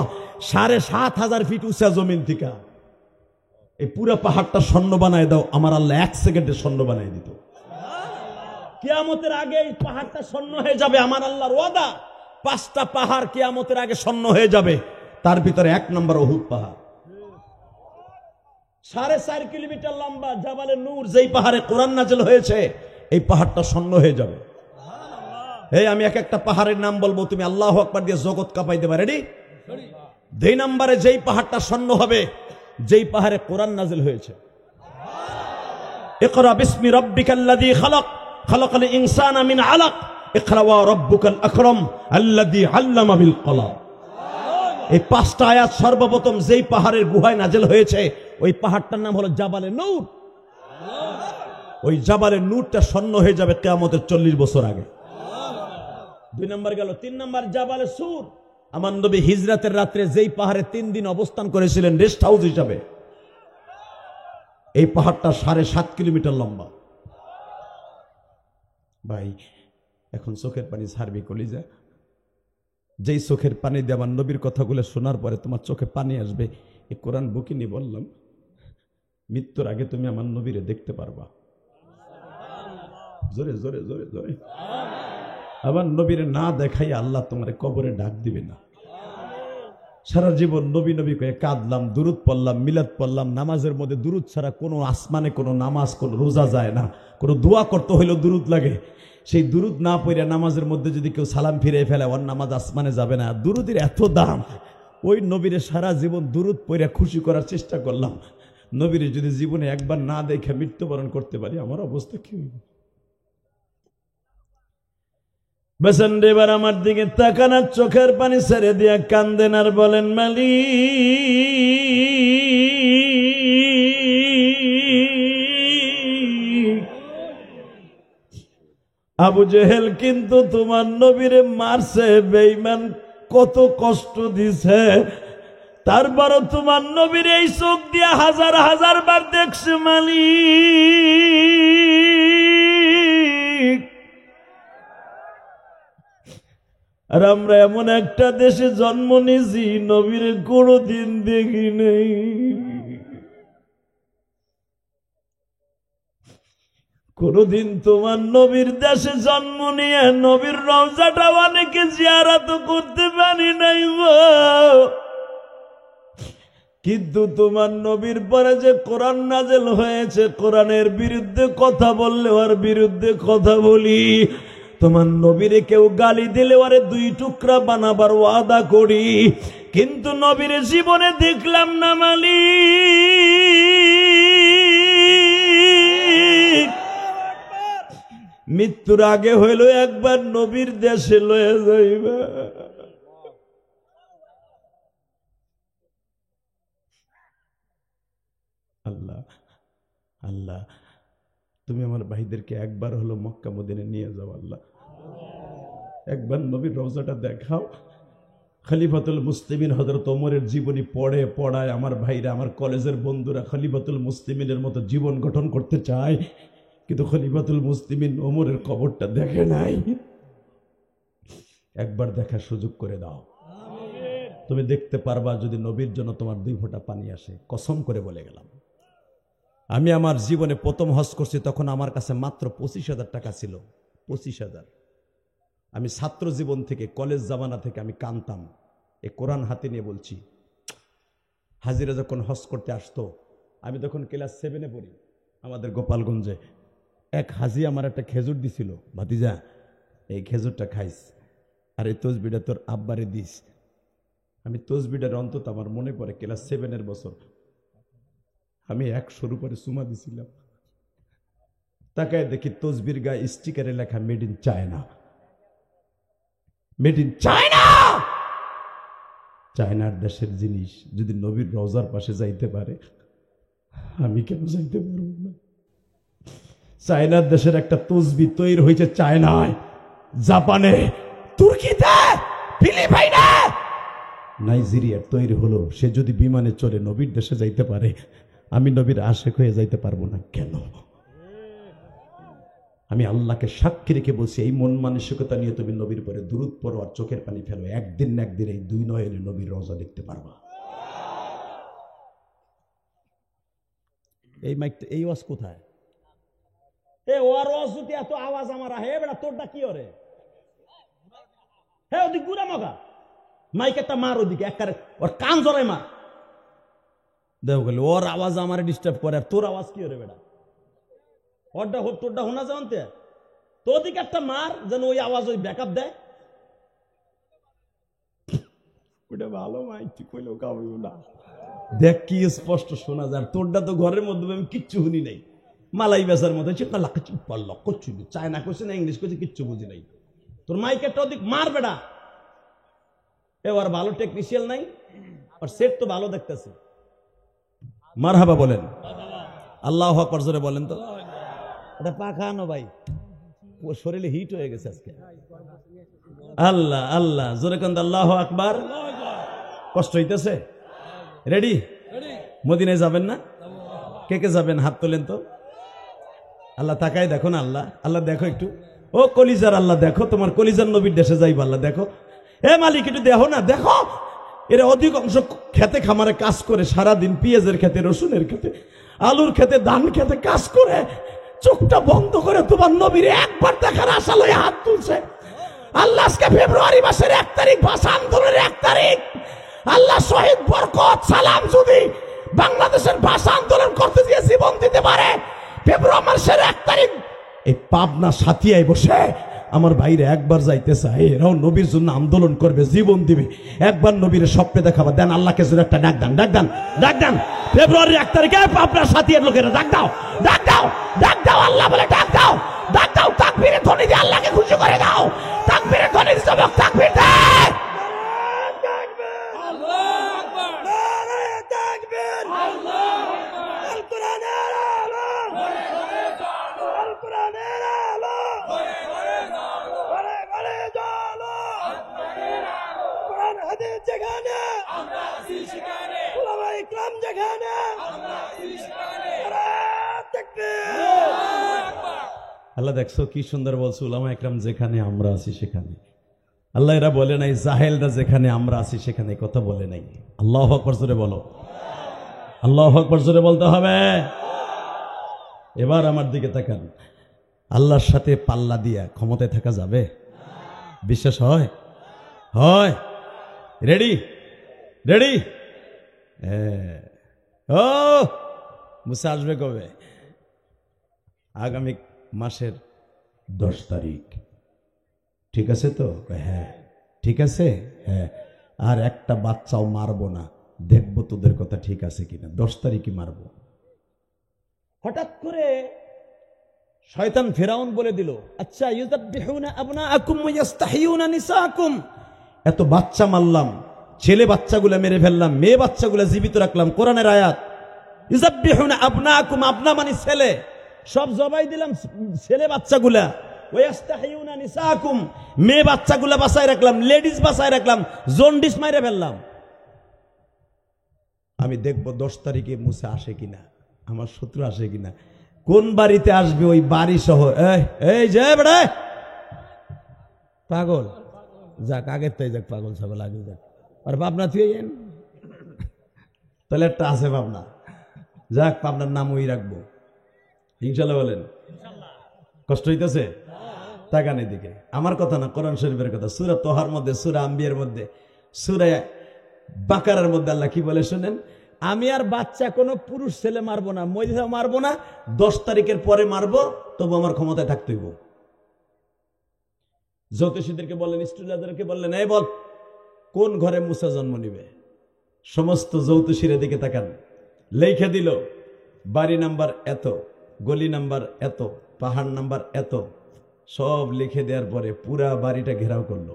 7,500 ফিট উঁচা জমিন থেকে এই পুরো পাহাড়টা স্বর্ণ বানায় দাও, আমার আল্লাহ 1 সেকেন্ডে স্বর্ণ বানায় দিত। কিয়ামতের আগে এই পাহাড়টা স্বর্ণ হয়ে যাবে, আমার আল্লাহর ওয়াদা। 5টা পাহাড় কিয়ামতের আগে স্বর্ণ হয়ে যাবে, তার ভিতরে 1 নম্বর উহুদ পাহাড়। 4.5 কিলোমিটার লম্বা জাবালে নূর, যেই পাহাড়ে কোরআন নাযিল হয়েছে, এই পাহাড়টা স্বর্ণ হয়ে যাবে। এই আমি একটা পাহাড়ের নাম বলবো, তুমি আল্লাহু আকবার দিয়ে জগৎ কাঁপাই দেবা। রেডি? 2 নম্বরে যেই পাহাড়টা স্বর্ণ হবে, যেই পাহাড়ে কোরআন নাযিল হয়েছে। ইকরা বিসমি রাব্বিকাল্লাযী খালাক, খালাকাল ইনসানা মিন আলাক, ইকরা ওয়া রাব্বুকাল আকরাম আল্লাযী আল্লামা বিল কলম। এই 5টা আয়াত সর্বপ্রথম যেই পাহাড়ের গুহায় নাযিল হয়েছে, ওই পাহাড়টার নাম হলো জাবালে নূর। ওই জাবালে নূরটা স্বর্ণ হয়ে যাবে কিয়ামতের 40 বছর আগে। 2 নম্বর গেল। 3 নম্বর জাবালে সুর। আমার নবী হিজরাতের রাত্রে যেই পাহাড়ে 3 দিন অবস্থান করেছিলেন রেস্ট হাউস হিসাবে, এই পাহাড়টা 7.5 কিলোমিটার লম্বা। ভাই এখন চোখের পানি ছাড়বি কলিজা। যেই চোখের পানি দিয়ে আমার নবীর কথাগুলো শোনার পরে তোমার চোখে পানি আসবে, এই কোরআন বুকিনি বললাম, মৃত্যুর আগে তুমি আমার নবীরে দেখতে পারবা। জোরে জোরে জোরে জোরে। আমার নবীরে না দেখাই আল্লাহ তোমার কবরে ডাক দিবে না। সারা জীবন নবী নবী করে কাঁদলাম, দুরুদ পড়লাম, মিলাদ পড়লাম। নামাজের মধ্যে দুরুদ ছাড়া কোনো আসমানে কোনো নামাজ, কোনো রোজা যায় না। কোনো দোয়া করতে হইলেও দুরুদ লাগে। সেই দুরুদ না পড়ে নামাজের মধ্যে যদি কেউ সালাম ফিরে ফেলে, ওর নামাজ আসমানে যাবে না। দুরুদের এত দাম, ওই নবীরে সারা জীবন দুরুদ পড়ে খুশি করার চেষ্টা করলাম। নবীরে যদি জীবনে একবার না দেখে মৃত্যুবরণ করতে পারি, আমার অবস্থা কি হইবে? বেসন এবার আমার দিকে তাকানোর চোখের পানি ছেড়ে দিয়া কান্দেন আর বলেন, মালিক, আবু জেহেল কিন্তু তোমার নবীরে মারছে, বেঈমান কত কষ্ট দিছে, তারপরও তোমার নবীর এই চোখ দিয়া 1000 বার দেখছে মালিক। আর আমরা এমন একটা দেশে জন্ম নিয়েছি, নবীর কোনোদিন দেখি নেই। কোনদিন তোমার নবীর দেশে জন্ম নিয়ে নবীর রওজাটা অনেকে জিয়ারত করতে পারি নাই গো। কিন্তু তোমার নবীর পরে যে কোরআন নাযিল হয়েছে, কোরআনের বিরুদ্ধে কথা বললে ওর বিরুদ্ধে কথা বলি। তোমার নবীরে কেউ গালি দিলে ওরে 2 টুকরা বানাবার ওয়াদা করি, কিন্তু নবীর জীবনে দেখলাম না মালিক। মৃত্যুর আগে হইল একবার নবীর দেশে লয়ে যাইবা। আল্লাহ আল্লাহ, তুমি আমার ভাইদেরকে একবার হলো মক্কা মদিনা নিয়ে যাও। আল্লাহ একবার নবীর রওজাটা দেখাও। খলিফাতুল মুসলিমিন হযরত ওমরের জীবনী পড়ায় আমার ভাইরা, আমার কলেজের বন্ধুরা খলিফাতুল মুসলিমিনের মতো জীবন গঠন করতে চায়, কিন্তু খলিফাতুল মুসলিমিন ওমরের কবরটা দেখে নাই। একবার দেখার সুযোগ করে দাও। তুমি দেখতে পারবা যদি নবীর জন্য তোমার 2 ফোঁটা পানি আসে। কসম করে বলে গেলাম। আমি আমার জীবনে প্রথম হজ করছি, তখন আমার কাছে মাত্র 25,000 টাকা ছিল। 25,000। আমি ছাত্র জীবন থেকে, কলেজ জামানা থেকে আমি কানতাম। এই কোরআন হাতে নিয়ে বলছি। হাজিরা যখন হজ করতে আসতো, আমি তখন ক্লাস 7-এ পড়ি, আমাদের গোপালগঞ্জে। এক হাজি আমার একটা খেজুর দিছিল, ভাতিজা এই খেজুরটা খাইস, আর এই তসবিটা তোর আব্বারে দিস। আমি তসবিটার অন্তত আমার মনে পড়ে ক্লাস 7-এর বছর, আমি 100-র উপরে চুমা দিছিলাম। তাকায় দেখি তসবির গায়ে স্টিকারে লেখা made in China. Made in China. চায়নার দেশের জিনিস যদি নবীর রওজার পাশে যাইতে পারে, আমি কেন যাইতে পারবো না? চায়নার দেশের একটা তসবি তৈরি হয়েছে চায়নায়, জাপানে, তুর্কিতে, ফিলিপাইনে। নাইজেরিয়ার তৈরি হলো, সে যদি বিমানে চড়ে নবীর দেশে যাইতে পারে, আমি নবীর আশেক হয়ে যাইতে পারবো না কেন? আমি আল্লাহকে সাক্ষী রেখে বলছি, এই মন মানসিকতা নিয়ে তুমি নবীর পরে দুরূদ পড়ো আর চোখের পানি ফেলো, একদিন না একদিন এই দুই নয়নে নবীর রওজা দেখতে পারবা। এই মাইকটা, এই ওয়াজ কোথায়? ওর ওয়াজ যদি এত আওয়াজ আমার হে বেটা, তোরটা কি ওরে? হ্যাঁ, ওদিক গুড়া মগা মাইক একটা মার, ওদিকে একবারে ওর কান জড়াই মার। দেখো গেলে ওর আওয়াজ আমার ডিস্টার্ব করে, আর তোর আওয়াজ কি ওরে বেটা? ওরটা তোরটা শোনা যাওয়াতে তোর দিকে একটা মার, যেন ওই আওয়াজ ওই ব্যাকআপ দেয়। ওটা ভালো মাইক, তুই কইলেও কাবিব না। দেখ কি স্পষ্ট শোনা যায়। তোরটা তো ঘরের মধ্যে আমি কিচ্ছু শুনি নাই, মালাই বেচার মতো চায়না করছে না ইংলিশ করছে, কিচ্ছু বুঝি নাই। তোর মাইকেরটা ওদিক মার বেটা। এবার ভালো টেকনিশিয়ান নাই, আর সেট তো ভালো দেখতেছে। মারহাবা বলেন, আল্লাহু আকবার জোরে বলেন তো। এটা পাখানো ভাই, শরীরে হিট হয়ে গেছে আজকে। আল্লাহ আল্লাহ জোরে কান্দ, আল্লাহু আকবার। কষ্ট হইতেছে? রেডি? মদিনায় যাবেন না? কে কে যাবেন হাত তোলেন তো। আল্লাহ তাকায় দেখো না, আল্লাহ আল্লাহ দেখো একটু, ও কলিজার আল্লাহ দেখো, তোমার কলিজার নবীর দেশে যাইব আল্লাহ দেখো। এ মালিক একটু দেখো না, দেখো এরা অধিকাংশ খেতে খামারে কাজ করে, সারাদিন পেঁয়াজের খেতে, রসুনের খেতে, আলুর খেতে, ধান খেতে কাজ করে, চোখটা বন্ধ করে তোমার নবীর একবার দেখার আশা লয়ে হাত তুলছে। আল্লাহ আজকে ফেব্রুয়ারি মাসের 1 তারিখ, ভাষা আন্দোলনের 1 তারিখ, আল্লাহ শহীদ বরকত সালাম যদি বাংলাদেশের ভাষা আন্দোলন করতে গিয়ে জীবন দিতে পারে, ফেব্রুয়ারি মাসের 1 তারিখ এই পাবনা সাথিয়ায় বসে আমার ভাইরে একবার যাইতে চাই, এরাও নবীর জন্য আন্দোলন করবে, জীবন দিবে, একবার নবীর স্বপ্নে দেখাবা। দেন আল্লাহকে জন্য একটা ডাক দেন, ডাক দেন, ডাক দেন। ফেব্রুয়ারি 1 তারিখে পাবনা সাথিয়ার লোকেরা ডাক দাও, ডাক দাও, ডাক দাও, আল্লাহ বলে ডাক দাও, ডাক দাও, তাকবীরের ধ্বনি দিয়ে আল্লাহকে খুশি করে দাও, তাকবীরের ধ্বনি দিয়ে সবাই তাকবীর দেয়। আল্লাহ দেখছো কি সুন্দর বলছো, উলামা একরাম যেখানে আমরা আছি সেখানে। আল্লাহ এরা বলে নাই জাহেলরা যেখানে আমরা আছি সেখানে, কথা বলে নাই। আল্লাহু আকবার জোরে বলো, আল্লাহু আকবার জোরে বলতে হবে। এবার আমার দিকে তাকান, আল্লাহর সাথে পাল্লা দিয়া ক্ষমতায় থাকা যাবে? বিশ্বাস হয়? হয়? রেডি? রেডি? ও মুসা আসবে কবে? আগামী মাসের 10 তারিখ। ঠিক আছে তো? হ্যাঁ ঠিক আছে। হ্যাঁ, আর একটা বাচ্চাও মারবো না, দেখবো তোদের কথা ঠিক আছে কিনা। 10 তারিখই মারবো। হঠাৎ করে শয়তান ফেরাউন বলে দিল, আচ্ছা ইউযাববিহুনা আবনাআকুম ওয়া ইস্তাহিয়ুনা নিসাআকুম, এত বাচ্চা মারলাম, ছেলে বাচ্চাগুলা মেরে ফেললাম, মেয়ে বাচ্চাগুলা জীবিত রাখলাম। কোরআনের আয়াত, ইউযাববিহুনা আবনাআকুম, আপনা মানে ছেলে, সব জবাই দিলাম ছেলে বাচ্চাগুলা। ওয়া ইস্তাহিয়ুনা নিসাআকুম, মেয়ে বাচ্চাগুলা বাঁচায় রাখলাম, লেডিস বাঁচায় রাখলাম, জন্ডিস মাইরে ফেললাম। আমি দেখবো 10 তারিখে মুসা আসে কিনা, আমার শত্রু আসে কিনা, কোন বাড়িতে আসবে ওই বাড়ি সহ। এই যে বেড়া পাগল, যাক আগের তাই যাক, পাগল ছাগল আগে যাক। আর পাবনা তুই তাহলে একটা আছে পাবনা, যাক পাবনার নাম ওই রাখবো ইনশাল্লাহ। বলেন কষ্ট হইতেছে? তাকান এদিকে, আমার কথা না, কোরআন শরীফের কথা। সূরা তোহার মধ্যে, সূরা আম্বিয়ার মধ্যে, সূরা বাকারার মধ্যে আল্লাহ কি বলে শুনেন, আমি আর বাচ্চা কোনো পুরুষ ছেলে মারবো না, মহিলা মারবো না, 10 তারিখের পরে মারবো, তবু আমার ক্ষমতায় থাকতে হইব। জ্যোতিষীদেরকে বললেন, স্টুডেন্টদেরকে বললেন, এই বল কোন ঘরে মুসা জন্ম নিবে? সমস্ত জ্যোতিষীর দিকে তাকান, লেখে দিল বাড়ি নাম্বার এত, গলি নাম্বার এত, পাহাড় নাম্বার এত, সব লিখে দেওয়ার পরে পুরা বাড়িটা ঘেরাও করলো।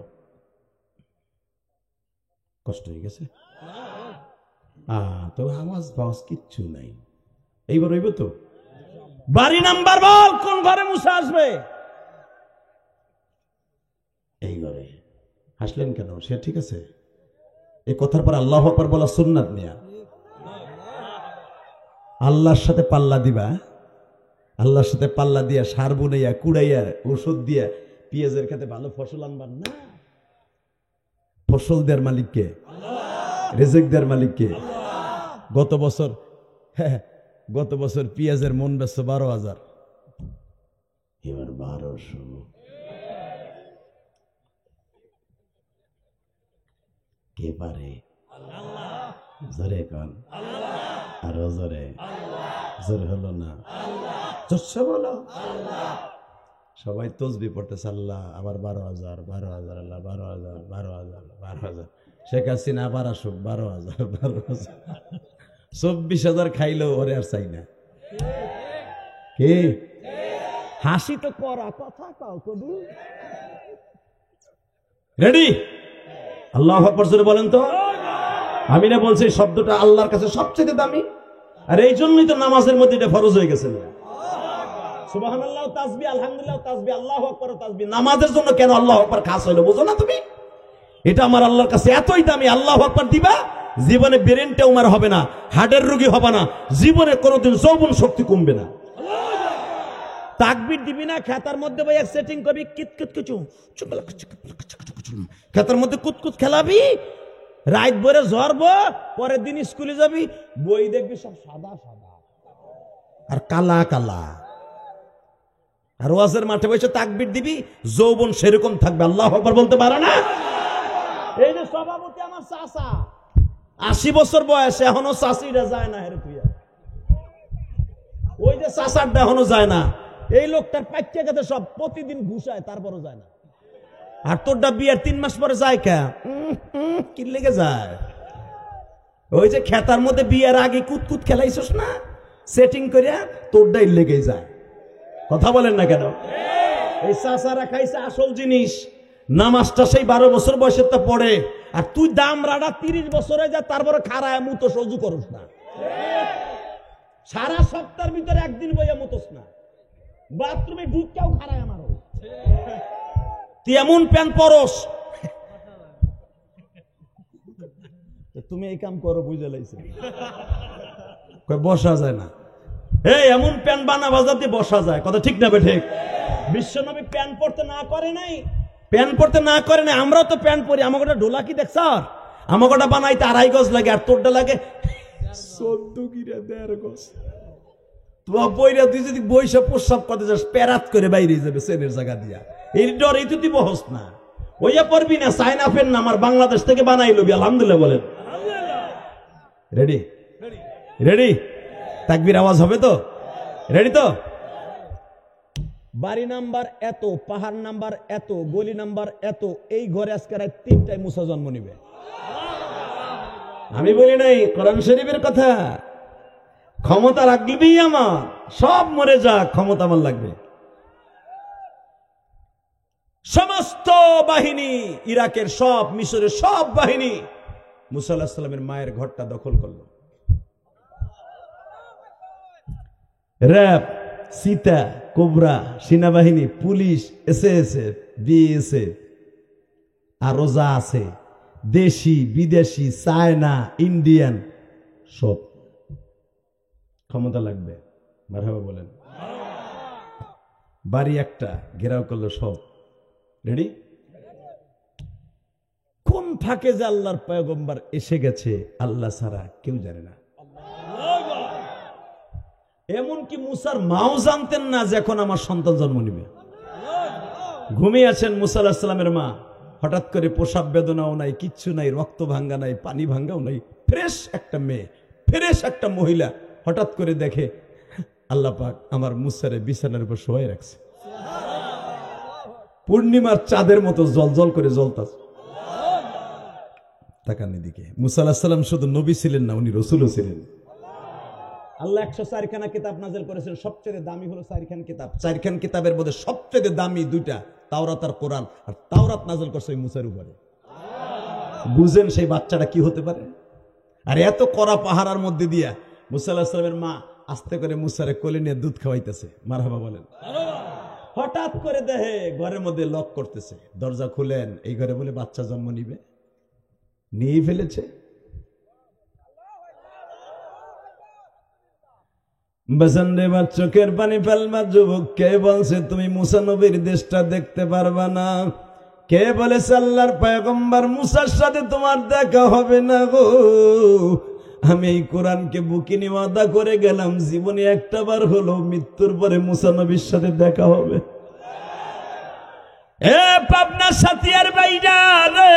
কষ্ট হয়ে গেছে? তো আওয়াজ বাওয়াজ কিচ্ছু নাই। এইবার হইব তো? বাড়ি নাম্বার বল, কোন ঘরে মুসা আসবে? এই ঘরে। হাসলেন কেন? সে ঠিক আছে, এই কথার পর আল্লাহু আকবার বলা সুন্নাত নিয়া আল্লাহর সাথে পাল্লা দিবা, আল্লাহর সাথে পাল্লা দিয়া সার বুনাইয়া কুড়াইয়া ওষুধ দিয়া পেঁয়াজের খেতে ভালো ফসল আনবার না। ফসল দেওয়ার মালিককে, রিজিক দেওয়ার মালিককে। গত বছর পেঁয়াজের মন বেচছ 12,000, এবার 1200। কে পারে? জোরে কন, আরো জোরে, জোরে হলো না, জোরসে বলো। সবাই তসবি পড়তেছে আল্লাহ, আবার 12,000, 12,000, আল্লাহ 12,000, 12,000, 12,000। শেখ হাসিনা আবার আসুক, 12,000, 12,000, 24,000 খাইলেও ওরে আর চাই না। কি হাসি তো করা কথা কাও কবি। রেডি? আল্লাহু আকবার জোরে বলেন তো। আমি না বলছি শব্দটা আল্লাহর কাছে সবচেয়ে দামি, আর এই জন্যই তো নামাজের মধ্যে এটা ফরজ হয়ে গেছে। সুবহানাল্লাহ তাসবিহ, আলহামদুলিল্লাহ তাসবিহ, আল্লাহু আকবার তাসবিহ। নামাজের জন্য কেন আল্লাহু আকবার খাস হলো বুঝো না তুমি? এটা আমার আল্লাহর কাছে এতই দামি। আল্লাহু আকবার দিবা, জীবনে ব্রেন টিউমার হবে না, হার্টের রোগী হবে না, জীবনে কোনোদিন যৌবন শক্তি কমবে না। তাকবীর দিবি না, খাতার মধ্যে বই এক সেটিং করবি, কিতকিত কিছু খাতার মধ্যে কুতকুত খেলাবি, রাত ভরে ঝরবো, পরের দিন স্কুলে যাবি, বই দেখবি সব সাদা সাদা আর কালা কালা। আর ওয়াজের মাঠে বসে তাকবীর দিবি, যৌবন সেরকম থাকবে। আল্লাহু আকবার বলতে পারো না? এই যে সভাপতি আমার চাচা, 80 বছর বয়সে এখনো চাষিরা যায় না হেরে তুই। ওই যে চাচারটা এখনো যায় না। এই লোকটার পাইকা গেছে সব, প্রতিদিন ঘুষায়, তারপরও যায় না। আর তোরটা বিয়ের 3 মাস পরে যায় কে? কি লেগে যায়? ওই যে খেতার মধ্যে বিয়ের আগে কুতকুত খেলাইছস না, সেটিং করিয়া তোরটাই লেগে যায়। কথা বলেন না কেন? এই চাচারা খাইছে আসল জিনিস। নামাজটা সেই 12 বছর বয়সের তা পড়ে, আর তুই দাম রাডা 30 বছরে যা, তারপরে খারায় মুতো সহ্য করস না। সারা সপ্তাহের ভিতরে একদিন বইয়া মুতোস না, বাথরুমে ঢুকতেও খারায় আমারও। তুই এমন প্যান্ট পরস, তুমি এই কাম করো বুঝে লাইছে, বসা যায় না। এই এমন প্যান্ট বানা বাজাতে বসা যায়, কথা ঠিক না বে ঠিক? বিশ্বনবী প্যান্ট পরতে না করে নাই, প্যান্ট পরতে না করে নাই, আমরাও তো প্যান্ট পরি। আমাকে ঢোলা কি দেখছ? আমাকে বানাইতে 2.5 গজ লাগে, আর তোরটা লাগে 14 কিরা 1.5 গজ। তোমার বইরা তুই যদি বইসা প্রস্রাব করতে যাস, প্যারাত করে বাইরে যাবে সেনের জায়গা দিয়া। এই ডর এই তুই বহস না, ওইয়া পড়বি না। চাইনা ফেন না, আমার বাংলাদেশ থেকে বানাই লবি। আলহামদুলিল্লাহ বলেন। রেডি? রেডি? তাকবীর আওয়াজ হবে তো? রেডি তো? বাড়ি নাম্বার এত, পাহাড় নাম্বার এত, গলি নাম্বার এত, এই ঘরে আজকে রাত 3টায় মুসা জন্ম নিবে। আমি বলি নাই, কোরআন শরীফের কথা। ক্ষমতা লাগবেই আমার, সব মরে যাক, ক্ষমতা আমার লাগবে। সমস্ত বাহিনী, ইরাকের সব, মিশরের সব বাহিনী মুসা আলাইহিস সালামের মায়ের ঘরটা দখল করলো। র্যাব, সীতা, কোবরা, সেনাবাহিনী, পুলিশ, এসএসএফ, বিএসএফ, আরো যা আছে, দেশি বিদেশি, চায়না, ইন্ডিয়ান, সব ক্ষমতা লাগবে। মারহাবা বলেন। বাড়ি একটা, ঘেরাও করলো সব। রেডি? কোন ফাঁকে যে আল্লাহর পয়গম্বর এসে গেছে, আল্লাহ ছাড়া কেউ জানে না। এমনকি মুসার মাও জানতেন না যে এখন আমার সন্তান জন্ম নিবে। ঘুমিয়ে আছেন মুসা আলাইহিস সালামের মা, হঠাৎ করে প্রসাব বেদনাও নাই, কিচ্ছু নাই, রক্ত ভাঙ্গা নাই, পানি ভাঙ্গাও নাই, ফ্রেশ একটা মেয়ে, ফ্রেশ একটা মহিলা। হঠাৎ করে দেখে আল্লাহ পাক আমার মুসারে বিছানার উপর শোয়াই রাখছে, পূর্ণিমার চাঁদের মতো জলজল করে জ্বলতাছে। তাকান এদিকে। মুসা আলাইহিস সালাম শুধু নবী ছিলেন না, উনি রাসূলও ছিলেন। আল্লাহ 104 খানা কিতাব নাযিল করেছেন, সবচেয়ে দামি হলো 4 খান কিতাব। 4 খান কিতাবের মধ্যে সবচেয়ে দামি 2টা, তাওরাত আর কোরআন। আর তাওরাত নাযিল করছে মুসার উপরে। বুঝেন সেই বাচ্চাটা কি হতে পারে? আর এত কড়া পাহারার মধ্যে দিয়া মুসা আলাইহিস সালামের মা আস্তে করে মুসারে কোলে নিয়ে দুধ খাওয়াইতেছে। মারহাবা বলেন। হঠাৎ করে দেখে ঘরের মধ্যে লক করতেছে, দরজা খুলেন, এই ঘরে বলে বাচ্চা জন্ম নিবে। নিয়ে ফেলেছে। বাজানরে বা চোখের পানি ফেলবা যুবক, কে বলছে তুমি মুসা নবীর দেশটা দেখতে পারবা না? কে বলেছে আল্লাহর পয়গম্বর মুসার সাথে তোমার দেখা হবে না গো? আমি এই কোরআনকে বুকে নিয়ে ওয়াদা করে গেলাম, জীবনে একটা বার হলো মৃত্যুর পরে মুসা নবীর সাথে দেখা হবে। এ পাবনা সাথিয়ার বাইরা রে,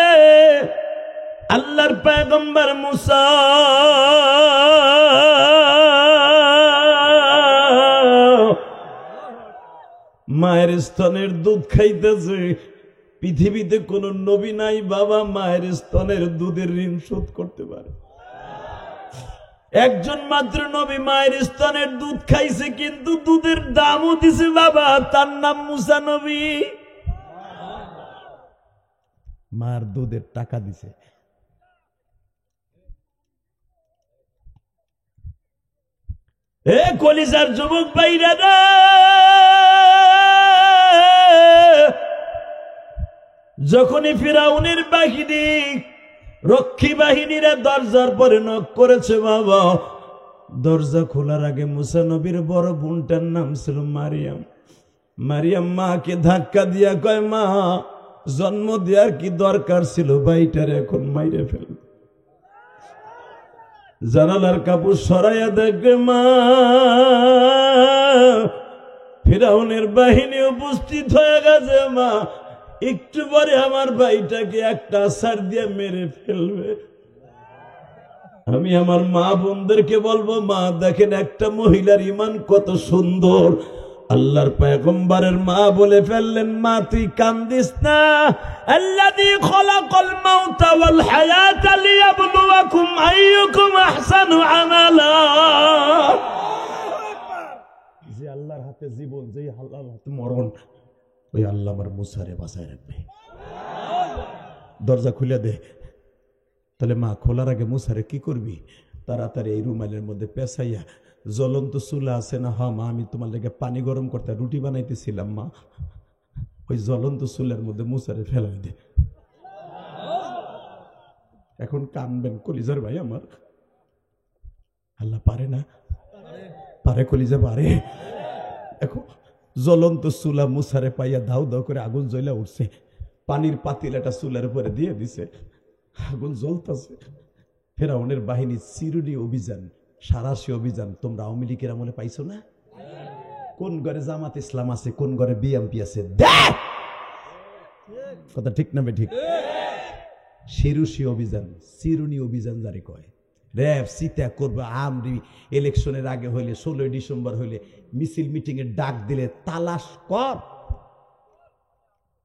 আল্লাহর পয়গম্বর মুসা মায়ের স্তনের দুধ খাইতেছে। পৃথিবীতে কোন নবী নাই বাবা মায়ের স্তনের দুধের ঋণ শোধ করতে পারে। একজন মাত্র নবী মায়ের স্তনের দুধ খাইছে, কিন্তু দুধের দামও দিছে বাবা, তার নাম মুসা নবী। মার দুধের টাকা দিছে। এ কলিজার যুবক ভাইরা রে, যখনই ফিরাউনের বাহিনী রক্ষী বাহিনীরা দরজার পরে নক করেছে বাবা, দরজা খোলার আগে মুসা নবীর বড় বোনটার নাম ছিল মারিয়াম। মারিয়াম মাকে ধাক্কা দিয়া কয়, মা জন্ম দেওয়ার কি দরকার ছিল, ভাইটার এখন মাইরে ফেল। জানালার কাপড় সরাইয়া দেখবে মা ফিরাউনের বাহিনী উপস্থিত হয়ে গেছে। মা একটু পরে আমার ভাইটাকে একটা আছাড় দিয়ে মেরে ফেলবে। আমি আমার মা বোনদেরকে বলবো, মা দেখেন একটা মহিলার ঈমান কত সুন্দর। আল্লাহর পয়গম্বরের মা বলে ফেললেন, মা তুই কান্দিস না, আল্লাযী খলাকাল মাউতা ওয়াল হায়াতা লিয়াবলুয়াকুম আইয়ুকুম আহসানু আমালা। যে আল্লাহর হাতে জীবন, যে আল্লাহর হাতে মরণ, ওই আল্লাহ আমার মুসারে বাঁচায় রাখবে। দরজা খুলে দে। তাহলে মা খোলার আগে মুসারে কি করবি? তাড়াতাড়ি এই রুমালের মধ্যে পেঁচাইয়া, জ্বলন্ত চুলা আছে না? হ্যাঁ মা, আমি তোমার লেগে পানি গরম করতে রুটি বানাইতেছিলাম মা, ওই জ্বলন্ত চুলার মধ্যে মুসারে ফেলাই দে। এখন কানবেন কলিজার ভাই আমার। আল্লাহ পারে না? পারে, কলিজা পারে। এখন জ্বলন্ত চুলা মুসারে পাইয়া দাউ দাউ করে আগুন জ্বলা উঠছে। পানির পাতিলাটা চুলার উপরে দিয়ে দিছে, আগুন জ্বলতেছে। ফেরাউনের বাহিনী চিরুনি অভিযান, সারাশি অভিযান তোমরা আওয়ামী লীগের আমলে পাইছো না? কোন ঘরে জামাত ইসলাম আছে, কোন ঘরে বিএমপি আছে? কথা ঠিক না ঠিক? শিরুষি অভিযান, চিরুনি অভিযান জারি কয়। র্যাব চিতা করবে আমরি ইলেকশনের আগে হইলে, 16 ডিসেম্বর হইলে মিছিল মিটিং এর ডাক দিলে তালাশ কর।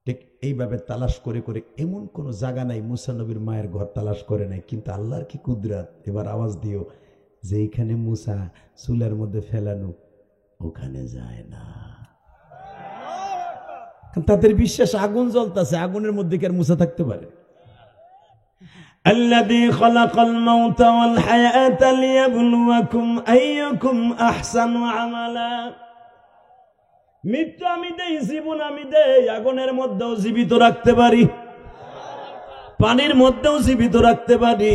ঠিক এইভাবে তালাশ করে করে এমন কোন জায়গা নাই মুসা নবীর মায়ের ঘর তালাশ করে নাই। কিন্তু আল্লাহর কি কুদরত, এবার আওয়াজ দিও, যে এইখানে মুসা চুলার মধ্যে ফেলানো, ওখানে যায় না। তাদের বিশ্বাস আগুন জ্বলতেছে, আগুনের মধ্যে কি আর মুসা থাকতে পারে? الذي خلق الموت والحياة ليبلوكم أيكم أحسن عملا। মৃত্যু আমি দেই, জীবন আমি দেই। আগুনের মধ্যেও জীবিত রাখতে পারি, পানির মধ্যেও জীবিত রাখতে পারি,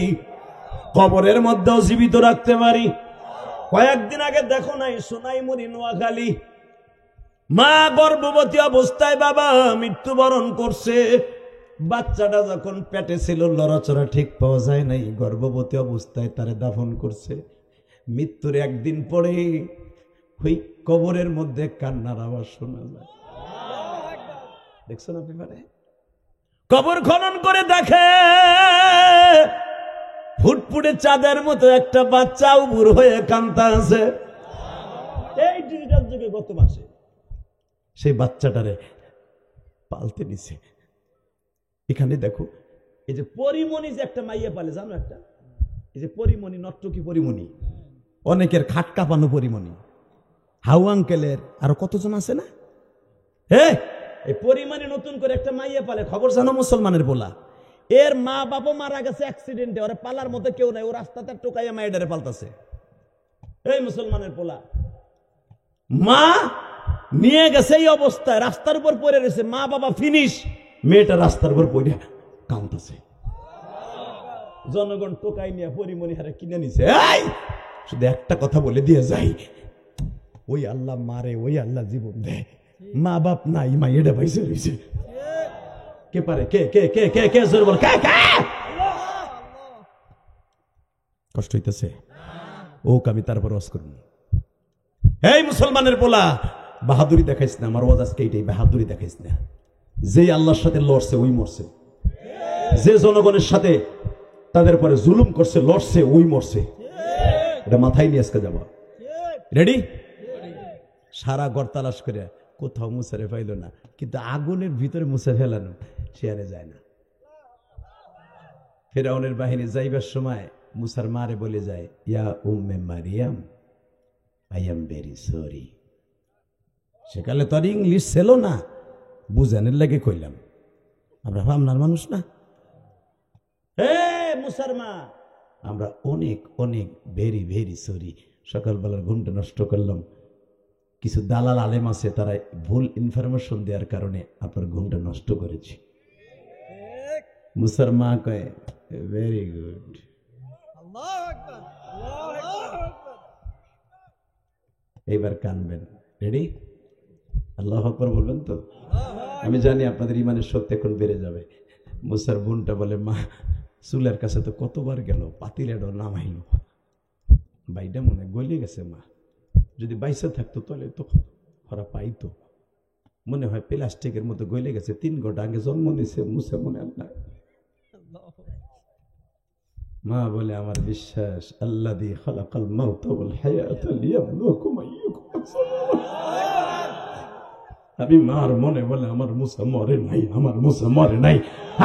কবরের মধ্যেও জীবিত রাখতে পারি। কয়েকদিন আগে দেখো নাই সোনাইমুড়ি নোয়াখালী, মা গর্ভবতী অবস্থায় বাবা মৃত্যুবরণ করছে। বাচ্চাটা যখন পেটে ছিল, লড়াচড়া ঠিক পাওয়া যায় নাই, গর্ভবতী অবস্থায় তারে দাফন করছে। মৃত্যুর একদিন পরে ওই কবরের মধ্যে কান্নার আওয়াজ শোনা যায়। দেখছেন আপনি? মানে কবর খনন করে দেখে ফুটফুটে চাঁদের মতো একটা বাচ্চা উবুর হয়ে কান্তা আছে। এই ডিজিটাল যুগে গত মাসে সেই বাচ্চাটারে পালতে নিছে। এখানে দেখো, এই যে পরিমণি যে একটা মাইয়া পালে, জানো একটা, এই যে পরিমণি, নট্টকি পরিমণি, অনেকের খাট কাঁপানো পরিমণি, হাউ আঙ্কেলের আরো কতজন আছে না? এই পরিমণি নতুন করে একটা মাইয়া পালে, খবর জানো? মুসলমানের বলা। এর মা বাবা মারা গেছে অ্যাক্সিডেন্টে, ওরা পালার মতো কেউ নাই, ও রাস্তাতে টোকাইয়া মাইডারে পালতাছে। এই মুসলমানের পোলা, মা নিয়ে গেছে এই অবস্থায়, রাস্তার উপর পড়ে রয়েছে, মা বাবা ফিনিশ, মেয়েটা রাস্তার উপর পড়ে কাঁদতেছে। জনগণ টোকাই নিয়ে পরিমণি হারে কিনে নিছে। শুধু একটা কথা বলে দিয়ে যাই, ওই আল্লাহ মারে, ওই আল্লাহ জীবন দেয়। মা বাপ নাই, মা এটা পাইছে রয়েছে। কে পারে? কে কে কে কে কে জোর বল, কে কে? কষ্ট হইতেছে ও আমি তারপর ওয়াজ করব। এই মুসলমানের পোলা, বাহাদুরি দেখাইস না। আমার ওয়াজ আজকে এইটাই, বাহাদুরি দেখাইস না। যে আল্লাহর সাথে লড়ছে ওই মরছে, যে জনগণের সাথে তাদের পরে জুলুম করছে লড়ছে ওই মরছে। এটা মাথায় নিয়ে আজকে যাবো। রেডি? সারা ঘর তালাশ করে কোথাও মুসারে পাইল না, কিন্তু আগুনের ভিতরে মুসা ফেলানো সে আরে যায় না। ফেরাউনের বাহিনী যাইবার সময় মুসার মারে বলে যায়, ইয়া উম্মে মারিয়াম আই এম ভেরি সরি। সেকালে তো আর ইংলিশ ছিল না, বুঝানোর লাগে কইলাম। আমরা ভাবনার মানুষ না। মুসার মা, আমরা অনেক অনেক ভেরি ভেরি সরি। সকালবেলার ঘুমটা নষ্ট করলাম। কিছু দালাল আলেম আছে, তারা ভুল ইনফরমেশন দেওয়ার কারণে আপনার ঘুমটা নষ্ট করেছি। মুসার মা কয় ভেরি গুড। এইবার কানবেন। রেডি? আল্লাহু আকবার বলবেন তো? আমি জানি আপনাদের ইমানের শক্তি এখন বেড়ে যাবে। মুসার বোনটা বলে, মা চুলের কাছে তো কতবার গেল, পাতিলেডো নামাইল, বাইটা মনে গলে গেছে। মা যদি বাইসে থাকতো তাহলে তো ওরা পাইতো। মনে হয় প্লাস্টিকের মতো গলে গেছে, 3 ঘন্টা আগে জন্ম নিছে, মুসা মনে আল্লাহ। মা বলে, আমার বিশ্বাস আল্লাযী খালাকাল মাউতা ওয়াল হায়াতা লিয়াবলুয়াকুম আইয়ুকুম আহসানু আমালা। আমি মার মনে বলে, আমার মুসা মরে নাই, আমার মুসা মরে নাই,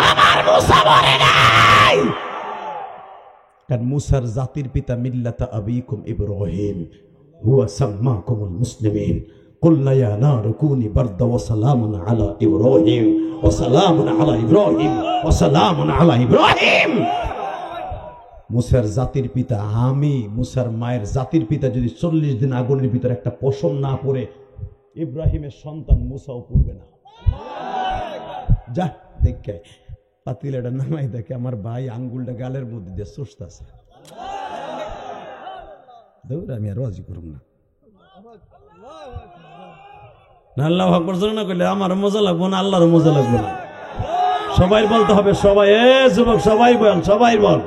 আমার মুসা মরে নাই। কারণ মুসার জাতির পিতা মিল্লাতা আবিকুম ইব্রাহিম হুয়া সাম্মাকুমুল মুসলিমিন। কুলনা ইয়া নারু কুনি বারদা ওয়া সালামান আলা ইব্রাহিম ওয়া সালামুন আলা ইব্রাহিম ওয়া সালামুন আলা ইব্রাহিম। মুসার জাতির পিতা আমি, মুসার মায়ের জাতির পিতা যদি 40 দিন আগুনের ভিতরে একটা পশম না পড়ে, ইব্রাহিমের সন্তান মুসাও পড়বে না। যা দেখে পাতিলাটা নামাই দেখে আমার ভাই আঙ্গুলটা গালের মধ্যে দিয়ে চুষতেছে। আমি আর রাজি করব না। আল্লাহু আকবার না করলে আমার মজা লাগবে না, আল্লাহর মজা লাগবে না। সবাই বলতে হবে, সবাই। যুবক সবাই বল, সবাই বল।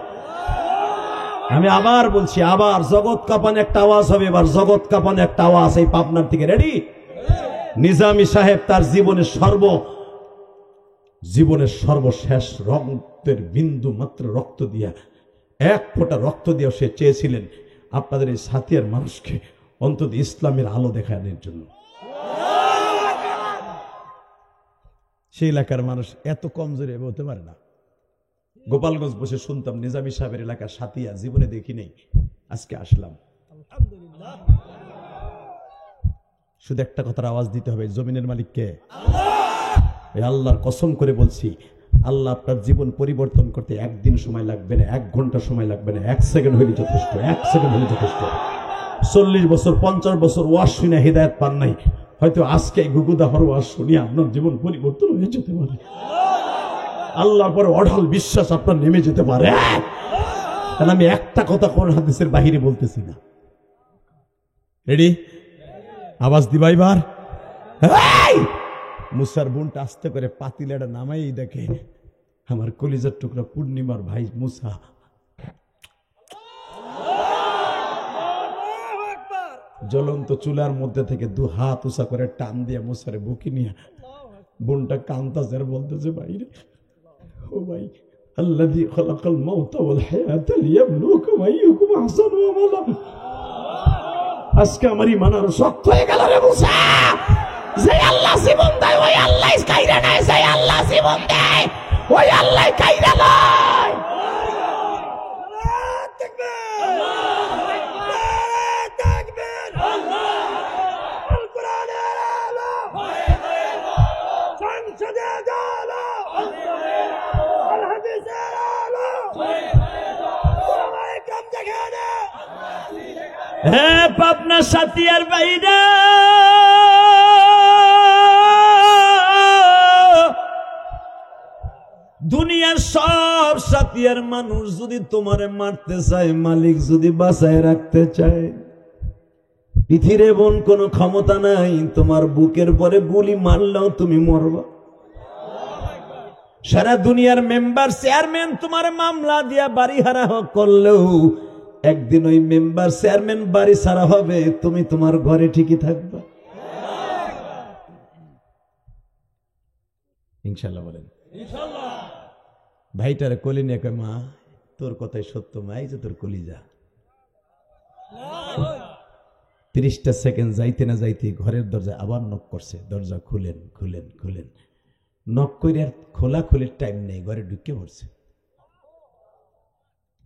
আমি আবার বলছি, আবার জগৎ কাঁপানো একটা আওয়াজ হবে। এবার জগৎ কাঁপানো একটা আওয়াজ এই পাবনার থেকে। রেডি? নিজামী সাহেব তার জীবনের সর্বশেষ রক্তের বিন্দু মাত্র রক্ত দিয়া, 1 ফোঁটা রক্ত দিয়া সে চেয়েছিলেন আপনাদের এই সাথিয়ার মানুষকে অন্তত ইসলামের আলো দেখানোর জন্য। সেই এলাকার মানুষ এত কমজোরি হতে পারে না। গোপালগঞ্জ বসে শুনতাম নিজামী সাহেবের এলাকার সাথিয়া, জীবনে দেখি নেই, আজকে আসলাম। শুধু একটা কথার আওয়াজ দিতে হবে, জমিনের মালিক কে? এই আল্লাহর কসম করে বলছি, আল্লাহ আপনার জীবন পরিবর্তন করতে 1 দিন সময় লাগবে না, 1 ঘন্টা সময় লাগবে না, 1 সেকেন্ড হলে যথেষ্ট, 1 সেকেন্ড হলে যথেষ্ট। 40 বছর 50 বছর ওয়াজ শুনে হিদায়াত পান নাই, হয়তো আজকে গুগুদাহর ওয়াজ শুনিয়ে আপনার জীবন পরিবর্তন হয়ে যেতে পারে। আল্লাহর পরে অঢল বিশ্বাস আপনার নেমে যেতে পারে। কারণ আমি একটা কথা কোন হাদিসের বাহিরে বলতেছি না। রেডি? আওয়াজ দিবা এবার। মুসার বোনটা আস্তে করে পাতিলাটা নামাই দেখে আমার কলিজার টুকরা পূর্ণিমার ভাই মুসা জ্বলন্ত চুলার মধ্যে থেকে 2 হাত উঁচা করে টান দিয়ে মুসারে বুকে নিয়ে বোনটা কান্তাছে আর বলতেছে, ভাইরে, ও ভাই, আল্লাযী খালাকাল মাউতা ওয়াল হায়াতা লিয়াবলুয়াকুম আইয়ুকুম আহসানু আমালা। আজকে আমার ঈমান আরো শক্ত হয়ে গেল রে মুসা। যে আল্লাহ জীবন দেয় ওই আল্লাহ কাইরা নেয়, যে আল্লাহ জীবন দেয় ওই আল্লাহ কাইরা নেয়। হ্যাঁ, পাবনা সাথিয়ার বাইরা, দুনিয়ার সব সব সাথিয়ার মানুষ যদি তোমারে মারতে চায়, মালিক যদি বাঁচায় রাখতে চায়, পৃথিবীর এমন কোনো ক্ষমতা নাই তোমার বুকের পরে গুলি মারলেও তুমি মরবা। সারা দুনিয়ার মেম্বার চেয়ারম্যান তোমার মামলা দিয়া বাড়ি হারা করলেও একদিন ওই মেম্বার চেয়ারম্যান বাড়ি ছাড়া হবে, তুমি তোমার ঘরে ঠিকই থাকবা। ইনশাল্লাহ বলেন। ভাইটারে কলি নিয়ে কয়, মা তোর কথাই সত্য, মা এই যে তোর কলিজা। 30টা সেকেন্ড যাইতে না যাইতে ঘরের দরজা আবার নক করছে, দরজা খুলেন খুলেন খুলেন। নক করে আর খোলা খুলির টাইম নেই, ঘরে ঢুকে পড়ছে।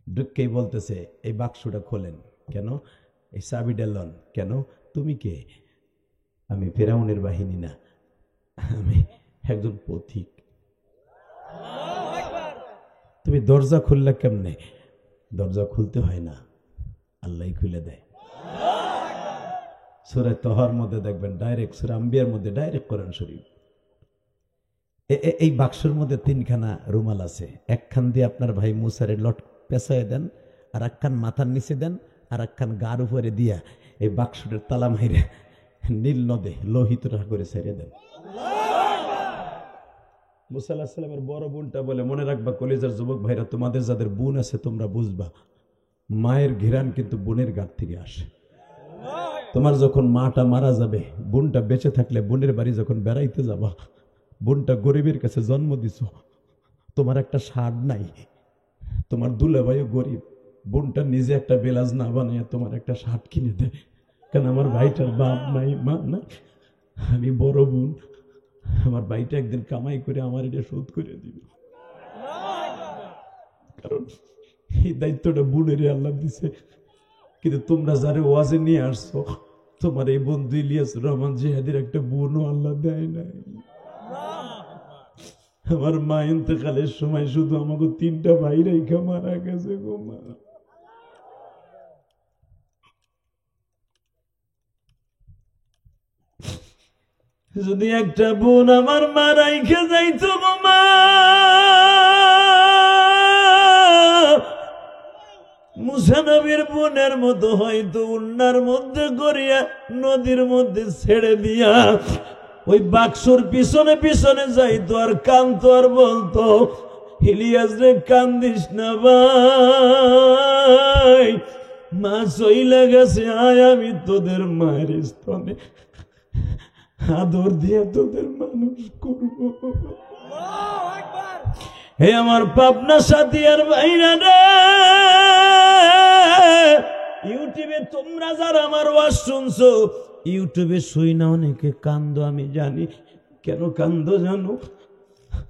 ঢুকেই বলতেছে, এই বাক্সটা খোলেন। কেন? এই চাবিটা লন। কেন? তুমি কে? আমি ফেরাউনের বাহিনী না, আমি একজন পথিক। তুমি দরজা খুললে কেমনে? দরজা খুলতে হয় না, আল্লাহ খুলে দেয়। সূরা তহার মধ্যে দেখবেন ডাইরেক্ট, সূরা আম্বিয়ার মধ্যে ডাইরেক্ট কোরআন শরীফ। এই বাক্সের মধ্যে 3খানা রুমাল আছে। একখান দিয়ে আপনার ভাই মুসারে লট পেঁচায় দেন, আর একখান মাথার নিচে দেন, আর একখান গার উপরে দিয়া এই বাক্সটার তালা মাইরে নীল নদে লোহিত করে ছেড়ে দেন। মুসা আলাইহিস সালামের বড় বোনটা বলে, মনে রাখবা কলেজের যুবক ভাইরা, তোমাদের যাদের বোন আছে তোমরা বুঝবা, মায়ের ঘিরান কিন্তু বোনের গাঁট থেকে আসে। তোমার যখন মাটা মারা যাবে, বোনটা বেঁচে থাকলে বোনের বাড়ি যখন বেড়াইতে যাবা, বোনটা গরিবের কাছে জন্ম দিছ, তোমার একটা শার্ট নাই, তোমার দুলাভাইও গরিব, বোনটা নিজে একটা বেলাজ না বানিয়ে তোমার একটা শার্ট কিনে দেয়। কেন? আমার ভাইটার বাপ নাই, মা নাই, আমি বড় বোন, আমার ভাইটা একদিন কামাই করে আমার এটা শোধ করে দিবে। কারণ এই দায়িত্বটা বোনের আল্লাহ দিছে। কিন্তু তোমরা যারা ওয়াজে নিয়ে আসছো, তোমার এই বন্ধু ইলিয়াস রহমান জিহাদের একটা বোনও আল্লাহ দেয় নাই। আমার মা ইন্তেকালের সময় শুধু আমাকে 3টা ভাই রেখা মারা গেছে গো মা। যদি একটা বোন আমার মা রাইখে যাইতো গো মা, মুসা নবীর বোনের মতো হয়তো উন্নার মধ্যে করিয়া নদীর মধ্যে ছেড়ে দিয়া ওই বাক্সর পিছনে পিছনে যাইতো, আর কানতো, আর বলতো, ইলিয়াস রে কান্দিস না ভাই, মা চইলা গেছে, আয় আমি তোদের মায়ের স্তনে আদর দিয়ে তোদের মানুষ করব। হে আমার পাবনা সাথী আর ভাইরা রে, ইউটিউবে তোমরা যারা আমার ওয়াজ শুনছো, ইউটিউবে শুই না অনেকে কান্দো, আমি জানি। কেন কান্দো জানো?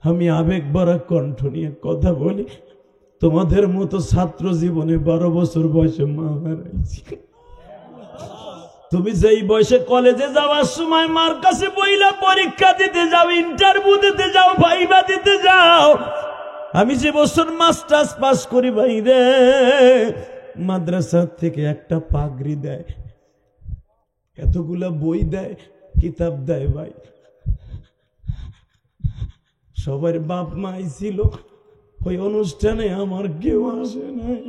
আমি আবেগ ভরা কণ্ঠ নিয়ে কথা বলি। তোমাদের মতো ছাত্র জীবনে 12 বছর বয়সে মা হারাইছি। তুমি যেই বয়সে কলেজে যাওয়ার সময় মার কাছে বইলা পরীক্ষা দিতে যাও, ইন্টারভিউ দিতে যাও, ভাইবা দিতে যাও। আমি যে বছর মাস্টার্স পাস করি ভাই রে, মাদ্রাসা থেকে একটা পাগড়ি দেয়, এতগুলা বই দেয়, কিতাব দেয় ভাই। সবার বাপ মাই ছিল, ওই অনুষ্ঠানে আমার কেউ আসে নাই।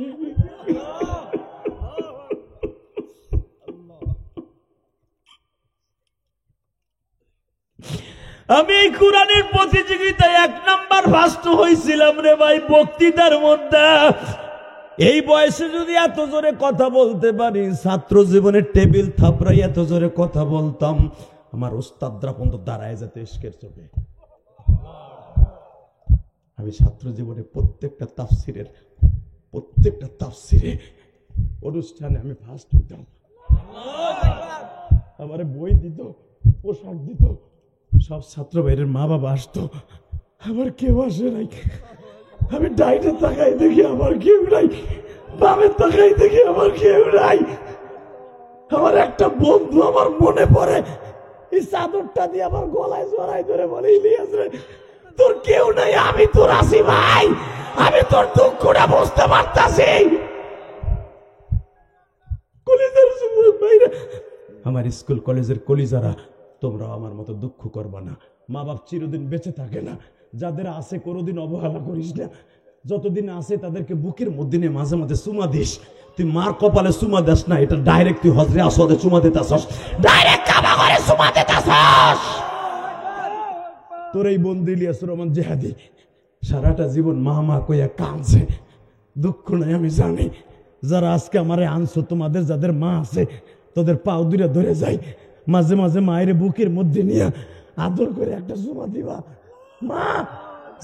আমি এই কোরআনের প্রতিযোগিতায় 1 নাম্বার ফার্স্ট হয়েছিলাম রে ভাই, বক্তৃতার মধ্যে। এই বয়সে যদি এত জোরে কথা বলতে পারি, ছাত্র জীবনের টেবিল থাপড়াই এত জোরে কথা বলতাম, আমার ওস্তাদরা পর্যন্ত দাঁড়ায় যেতে ইশকের চোখে। আমি ছাত্র জীবনে প্রত্যেকটা তাফসিরে অনুষ্ঠানে আমি ফার্স্ট হইতাম। আমার বই দিত, পোশাক দিত, সব ছাত্র ভাইয়ের মা বাবা আসতো, আমার কেউ আসে নাই। আমি ডাইনে তাকাই দেখি আমার কেউ নাই, বামে তাকাই দেখি আমার কেউ নাই। আমার একটা বন্ধু আমার মনে পড়ে, এই চাদরটা দিয়ে আমার গলায় জড়াই ধরে বলে, ইলিয়াস রে তোর কেউ নাই, আমি তোর আছি ভাই, আমি তোর দুঃখটা বুঝতে পারতাছি। কলেজের যুবক ভাইরা, আমার স্কুল কলেজের কলিজারা, তোমরাও আমার মতো দুঃখ করবা না। মা বাপ চিরদিন বেঁচে থাকে না, যাদের আছে কোনোদিন অবহেলা করিস না। যতদিন আছে তাদেরকে বুকের মধ্যে নিয়ে মাঝে মাঝে চুমা দিস। তুই মার কপালে চুমা দাস না, এটা ডাইরেক্ট তুই হজরে আসওয়াদে চুমা দিতাছস, ডাইরেক্ট কাবা করে চুমা দিতাছস। তোর এই বন্ধু ইলিয়াসুর রহমান জিহাদি সারাটা জীবন মা মা কইয়া কাঁদছে, দুঃখ নাই আমি জানি। যারা আজকে আমারে আনছো, তোমাদের যাদের মা আছে তোদের পাও দুইটা ধরে যাই, মাঝে মাঝে মায়ের বুকের মধ্যে নিয়ে আদর করে একটা চুমা দিবা। মা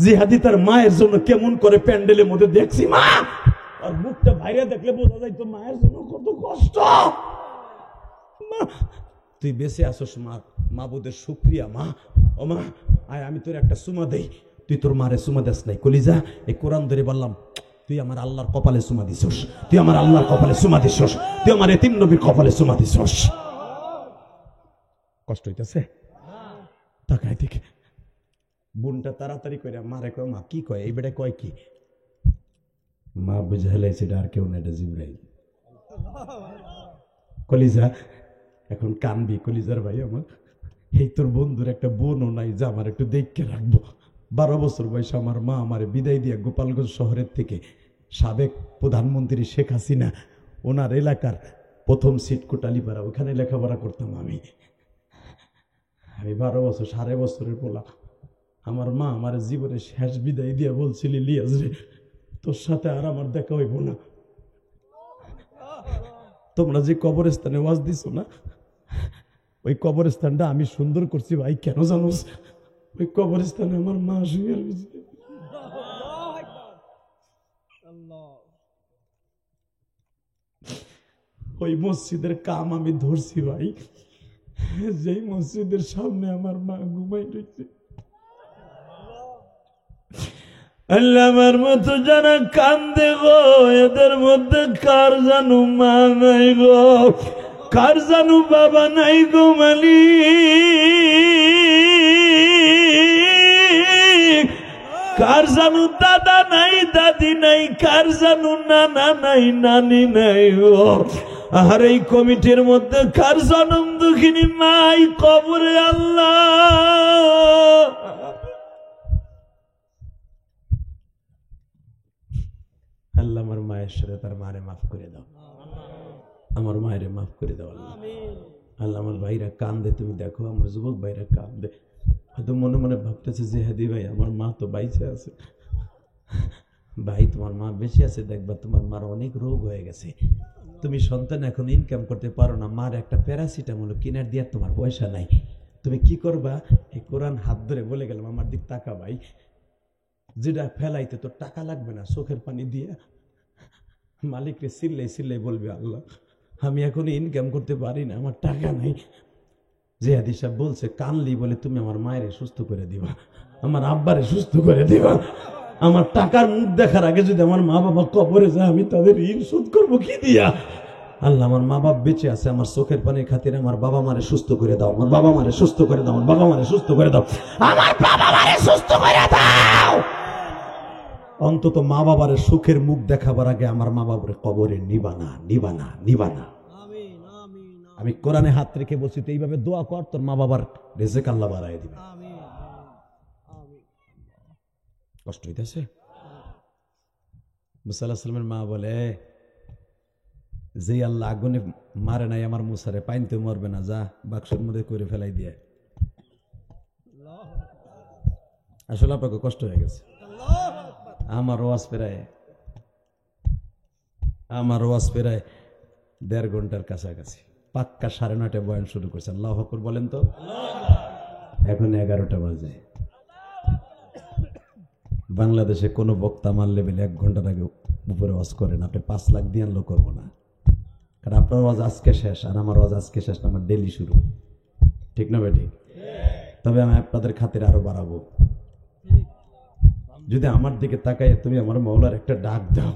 জিহাদি তার মায়ের জন্য কেমন করে প্যান্ডেলের মধ্যে দেখছি, মা আর বুকটা বাইরে দেখলে বোঝা যায় তো মায়ের জন্য কত কষ্ট। মা তুই বেঁচে আসোস মা, মাবুদের শুকরিয়া মা। ও মা আয় আমি তোর একটা চুমা দেই, তুই তোর মারে চুমা দেস নাই। কলিজা এই কোরআন ধরে বললাম, তুই আমার আল্লাহর কপালে চুমা দিছস, তুই আমার আল্লাহর কপালে চুমা দিছস, তুই আমার এতিম নবীর কপালে চুমা দিছস। কষ্ট হইতেছে? তাকায় দেখে বোনটা তাড়াতাড়ি করে মারে কয়, মা কি কয় এই বেটা কয় কি? মা বুঝাইলাইছে আর কেউ না, এটা জিবরাইল। কলিজা এখন কানবি, কলিজার ভাই আমার, এই তোর বন্ধুর একটা বোনও নাই যা আমার একটু দেখকে রাখবো। 12 বছর বয়সে আমার মা আমারে বিদায় দিয়ে গোপালগঞ্জ শহরের থেকে সাবেক প্রধানমন্ত্রী শেখ হাসিনা ওনার এলাকার প্রথম সিট কোটালিপাড়া, ওখানে লেখাপড়া করতাম আমি। 12 বছর, 3.5 বছরের পোলা। আমার মা আমার জীবনে শেষ বিদায় দিয়ে বলছিল, ইলিয়াস রে তোর সাথে আর আমার দেখা হইব না। তোমরা যে কবরস্থানে ওয়াজ দিছো না, ওই কবরস্থানটা আমি সুন্দর করছি ভাই। কেন জানোস? ওই কবরস্থানে আমার মা শুয়ে রয়েছে। ওই মসজিদের কাম আমি ধরছি ভাই, যেই মসজিদের সামনে আমার মা ঘুমাই রয়েছে। আল্লাহ আমার মতো যারা কান্দে গো, এদের মধ্যে কার জানু মা নাই গো, কার জানু বাবা নাই গো মালিক, কার জানু দাদা নাই দাদি নাই, কার জানু নানা নাই নানি নাই গো। আর এই কমিটির মধ্যে কার জনম দুঃখিনী মাই কবরে। আল্লাহ আল্লাহ আমার মায়ের সাথে তার মারে মাফ করে দাও, আমার মায়ের মাফ করে দাও আল্লাহ। আল্লাহ আমার ভাইরা কান্দে, তুমি দেখো আমার যুবক ভাইরা কান্দে, হয়তো মনে মনে ভাবতেছে যে হাদি ভাই আমার মা তো বাইচে আছে। ভাই তোমার মা বেঁচে আছে, দেখবা তোমার মার অনেক রোগ হয়ে গেছে, তুমি সন্তান এখন ইনকাম করতে পারো না, মার একটা প্যারাসিটামল কিনার দিয়ে তোমার পয়সা নাই, তুমি কি করবা? এই কোরআন হাত ধরে বলে গেলাম, আমার দিক টাকা ভাই, যেটা ফেলাইতে তোর টাকা লাগবে না, চোখের পানি দিয়ে মালিকরে চিল্লাই চিল্লাই বলবে, আল্লাহ আমি এখন ইনকাম করতে পারি না, আমার টাকা নাই। জিহাদি সাহেব বলছে, কানলি বলে তুমি আমার মায়ের সুস্থ করে দিবা, আমার আব্বারে সুস্থ করে দিবা। আমার টাকার মুখ দেখার আগে যদি আমার মা বাবা কবরে যায়, আমি তাদের ঋণ শোধ করবো কি দিয়া? আল্লাহ আমার মা বাবা বেঁচে আছে, আমার চোখের পানির খাতিরে আমার বাবা মারে সুস্থ করে দাও, আমার বাবা মারে সুস্থ করে দাও, আমার বাবা মারে সুস্থ করে দাও, আমার বাবা মারে সুস্থ করে দাও। অন্তত মা বাবার সুখের মুখ দেখাবার আগে আমার মা বাবার কবরে নিবানা নিবানা নিবানা। আমি কোরআনে হাত রেখে বলছি, তো এইভাবে দোয়া কর, তোর মা বাবার রিজিক আল্লাহ বাড়ায় দিবে। কষ্ট হইতেছে? মুসা আলাইহিস সালামের মা বলে, যে আল্লাহ আগুনে মারে নাই আমার মুসারে, পাইনতে মরবে না, যা বাক্সের মধ্যে করে ফেলাই দিয়ে। আসলে আপনাকে কষ্ট হয়ে গেছে। আমার ওয়াজ প্রায় 1.5 ঘন্টার কাছাকাছি, পাক্কা 9:30 বয়ান শুরু করছে। আল্লাহু আকবার বলেন তো। এখন 11টা বাজে। বাংলাদেশে কোনো বক্তা আমার লেভেলে 1 ঘন্টার আগে উপরে ওয়াজ করেন, আপনি 5 লাখ দিয়ে আনলো করবো না, কারণ আপনার ওয়াজ আজকে শেষ আর আমার ওয়াজ আজকে শেষ না, আমার ডেলি শুরু, ঠিক না বেটি? তবে আমি আপনাদের খাতিরে আরো বাড়াবো। যদি আমার দিকে তাকাইয়ে তুমি আমার মওলার একটা ডাক দাও,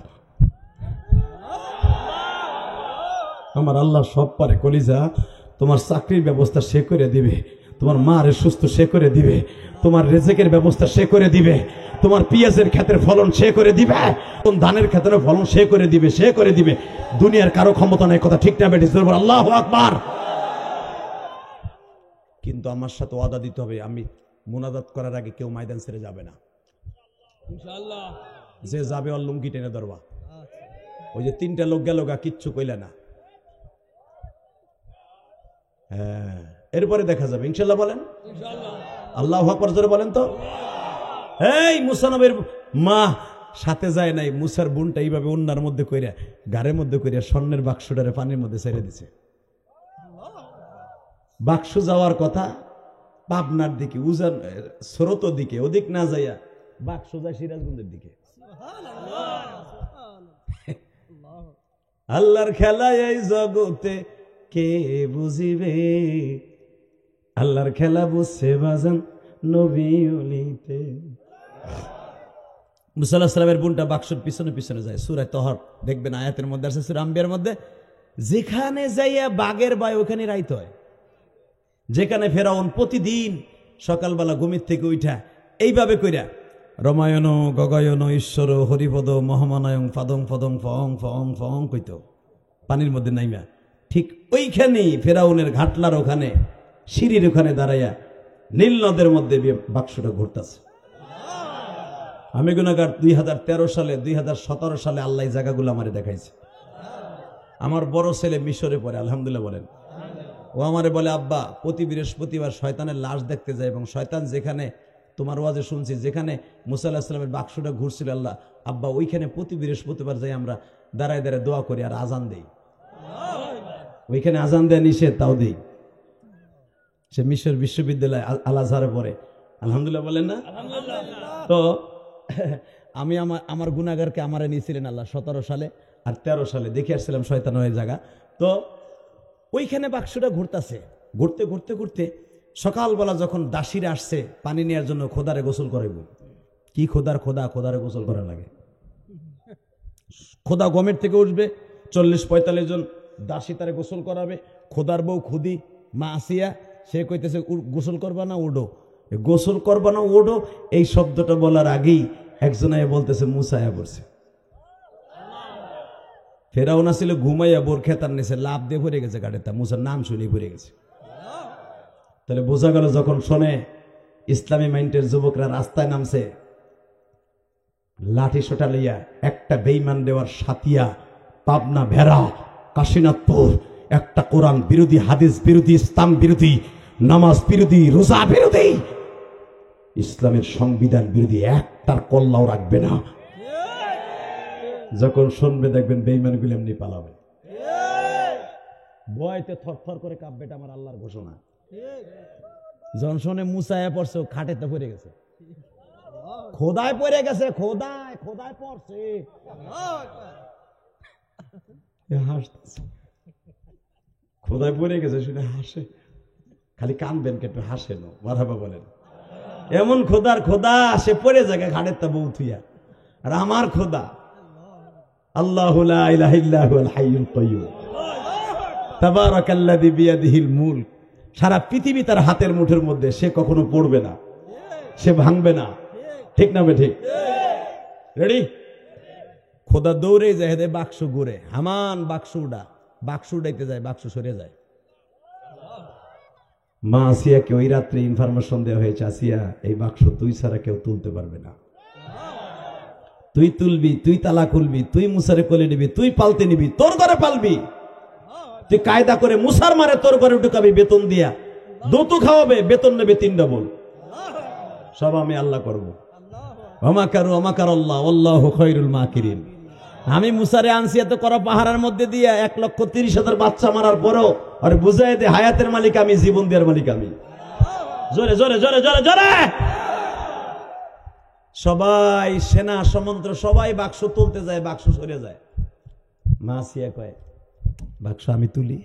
আমার আল্লাহ সব পারে। কলিজা তোমার চাকরির ব্যবস্থা সে করে দিবে, তোমার মায়ের সুস্থ সে করে দিবে, তোমার রিজিকের ব্যবস্থা সে করে দিবে, তোমার পেঁয়াজের ক্ষেতের ফলন সে করে দিবে, তোমার ধানের ক্ষেতের ফলন সে করে দিবে, সে করে দিবে। দুনিয়ার কারো ক্ষমতা নাই, কথা ঠিক না বেটি? আল্লাহু আকবার। কিন্তু আমার সাথে ওয়াদা দিতে হবে, আমি মুনাজাত করার আগে কেউ ময়দান ছেড়ে যাবে না, ইনশাআল্লাহ। যে যাবে ওর লুঙ্গি টেনে ধরবা। ওই যে 3টা লোক গেল গা, কিচ্ছু কইলে না। হ্যাঁ, এরপরে দেখা যাবে ইনশাল্লাহ। বলেন আল্লাহু আকবার, জোরে বলেন তো। এই মুসা নবীর মা সাথে যায় নাই, মুসার বোনটা এইভাবে অন্যার মধ্যে কইরা, গাড়ের মধ্যে কইরা স্বর্ণের বাক্সটারে পানির মধ্যে ছেড়ে দিছে। বাক্স যাওয়ার কথা পাবনার দিকে, উজান স্রোত দিকে, ওদিক না যাইয়া বাক্স যায় সিরাজগঞ্জের দিকে। আল্লাহর খেলা এই জগতে কে বুঝিবে, আল্লাহর খেলা বুঝছে বাজান নবী ওলিতে। মুসা আলাইহিস সালামের বোনটা বাক্সের পিছনে পিছনে যায়। সূরা তহর দেখবেন আয়াতের মধ্যে আছে, সূরা আম্বিয়ার মধ্যে, যেখানে যাইয়া বাঘের বাই ওখানে রাইত হয়। যেখানে ফেরাউন প্রতিদিন সকালবেলা ঘুমের থেকে উঠা এইভাবে কইরা রমায়ণ গগয়ন ঈশ্বর হরিপদ মহামানয়ং ফাদং ফদং ফং ফং ফং কইত পানির মধ্যে নাইমা, ঠিক ওইখানেই ফেরাউনের ঘাটলার ওখানে সিঁড়ির ওখানে দাঁড়াইয়া নীল নদের মধ্যে বাক্সটা ঘুরতেছে। আমি গুনাহগার 2013 সালে 2017 সালে আল্লাহ এই জায়গাগুলো আমারে দেখাইছে। আমার বড় ছেলে মিশরে পড়ে, আলহামদুলিল্লাহ বলেন। ও আমারে বলে, আব্বা প্রতি বৃহস্পতিবার শয়তানের লাশ দেখতে যায়, এবং শয়তান যেখানে, তোমার ওয়াজে শুনছি যেখানে মুসা আলাইহিস সালামের বাক্সটা ঘুরছিল, আল্লাহ আব্বা ওইখানে প্রতি বৃহস্পতিবার যাই আমরা দাঁড়ায় দাঁড়ায় দোয়া করি আর আজান দেই। ওইখানে আজান দেয় নিষেধ, তাও দেই। সে মিশর বিশ্ববিদ্যালয় আল আজহারে পড়ে, আলহামদুলিল্লাহ বলেন না। তো আমি আমার গুনাহগারকে আমারে নিয়েছিলেন আল্লাহ 17 সালে আর 13 সালে দেখে আসছিলাম শয়তান হয়ে জায়গা। তো ওইখানে বাক্সটা ঘুরতেছে, ঘুরতে ঘুরতে ঘুরতে সকালবেলা যখন দাসীরা আসছে পানি নেওয়ার জন্য, খোদারে গোসল করাইব। কি খোদারে গোসল করা লাগে। খোদা গমের থেকে উঠবে, 40-45 জন দাসী তারে গোসল করাবে। খোদার বউ খুদি মা আসিয়া, সে কইতেছে গোসল করবা না ওডো, গোসল করবা না ওডো। এই শব্দটা বলার আগেই একজন আয়া বলতেছে মুসা আয়া পড়ছে। ফেরাউন আসলে ঘুমাইয়া বোর খেতার নিচে লাভ দিয়ে ভরে গেছে গাড়িটা, মুসার নাম শুনে ভরে গেছে। তাহলে বোঝা গেল যখন শোনে ইসলামী মাইন্ডের যুবকরা রাস্তায় নামছে লাঠি সোটা লইয়া, একটা বেঈমান দেওয়ার সাতিয়া, পাবনা ভেড়া, কাশীনাথপুর, একটা কোরআন বিরোধী, হাদিস বিরোধী, ইসলাম বিরোধী, নামাজ বিরোধী, রোজা বিরোধী, ইসলামের সংবিধান বিরোধী একটার কল্লাও রাখবে না। যখন শুনবে দেখবেন বেঈমানগুলো এমনি পালাবে, ভয়তে থরথর করে কাঁপবে। এটা আমার আল্লাহর ঘোষণা। যখন শোনে মুসা আয়া পড়ছে, খাটেতে পড়ে গেছে, খোদায় পড়ে গেছে, খোদায় পড়ছে, হাসতেছে। খোদায় পড়ে গেছে শুনে হাসে, খালি কানবেন কেটে হাসে না, মারহাবা বলেন। এমন খোদা সে পড়ে যায় ঘাটের তা বউ থুইয়া। আর আমার খোদা আল্লাহু লা ইলাহা ইল্লা হুয়াল হাইয়ুল কাইয়্যুম তাবারাকাল্লাযী বিয়াদিহিল মুলক। সারা পৃথিবী তার হাতের মুঠের মধ্যে, সে কখনো পড়বে না, সে ভাঙবে না। ঠিক না ঠিক? রেডি? খোদা দৌড়ে যায়, হেদে বাক্স ঘুরে, হামান বাক্স উড়াইতে যায়, বাক্স সরে যায়। মা আসিয়াকে ওই রাত্রে ইনফরমেশন দেওয়া হয়েছে, আসিয়া এই বাক্স তুই ছাড়া কেউ তুলতে পারবে না। তুই তুলবি, তুই তালা খুলবি, তুই মুসারে কোলে নিবি, তুই পালতে নিবি, তোর ঘরে পালবি, তুই কায়দা করে মুসার মারে তোর ঘরে ঢুকাবি বেতন দিয়া, দোতু খাওয়াবে, বেতন নেবে 3 ডবল। সব আমি আল্লাহ করবো। ওমাকারু ওমাকার আল্লাহ আল্লাহু খায়রুল মাকিরিন। আমি মুসারে আনছি এত করা পাহাড়ের মধ্যে দিয়া 1,30,000 বাচ্চা মারার পরও আর বুঝাই দে হায়াতের মালিক আমি, জীবন দেওয়ার মালিক আমি। জোরে জোরে জোরে জোরে জোরে। সবাই সেনা সমন্ত্র সবাই বাক্স তুলতে যায়, বাক্স সরে যায়। মা আসিয়া কয়, বাক্স আমি তুলি।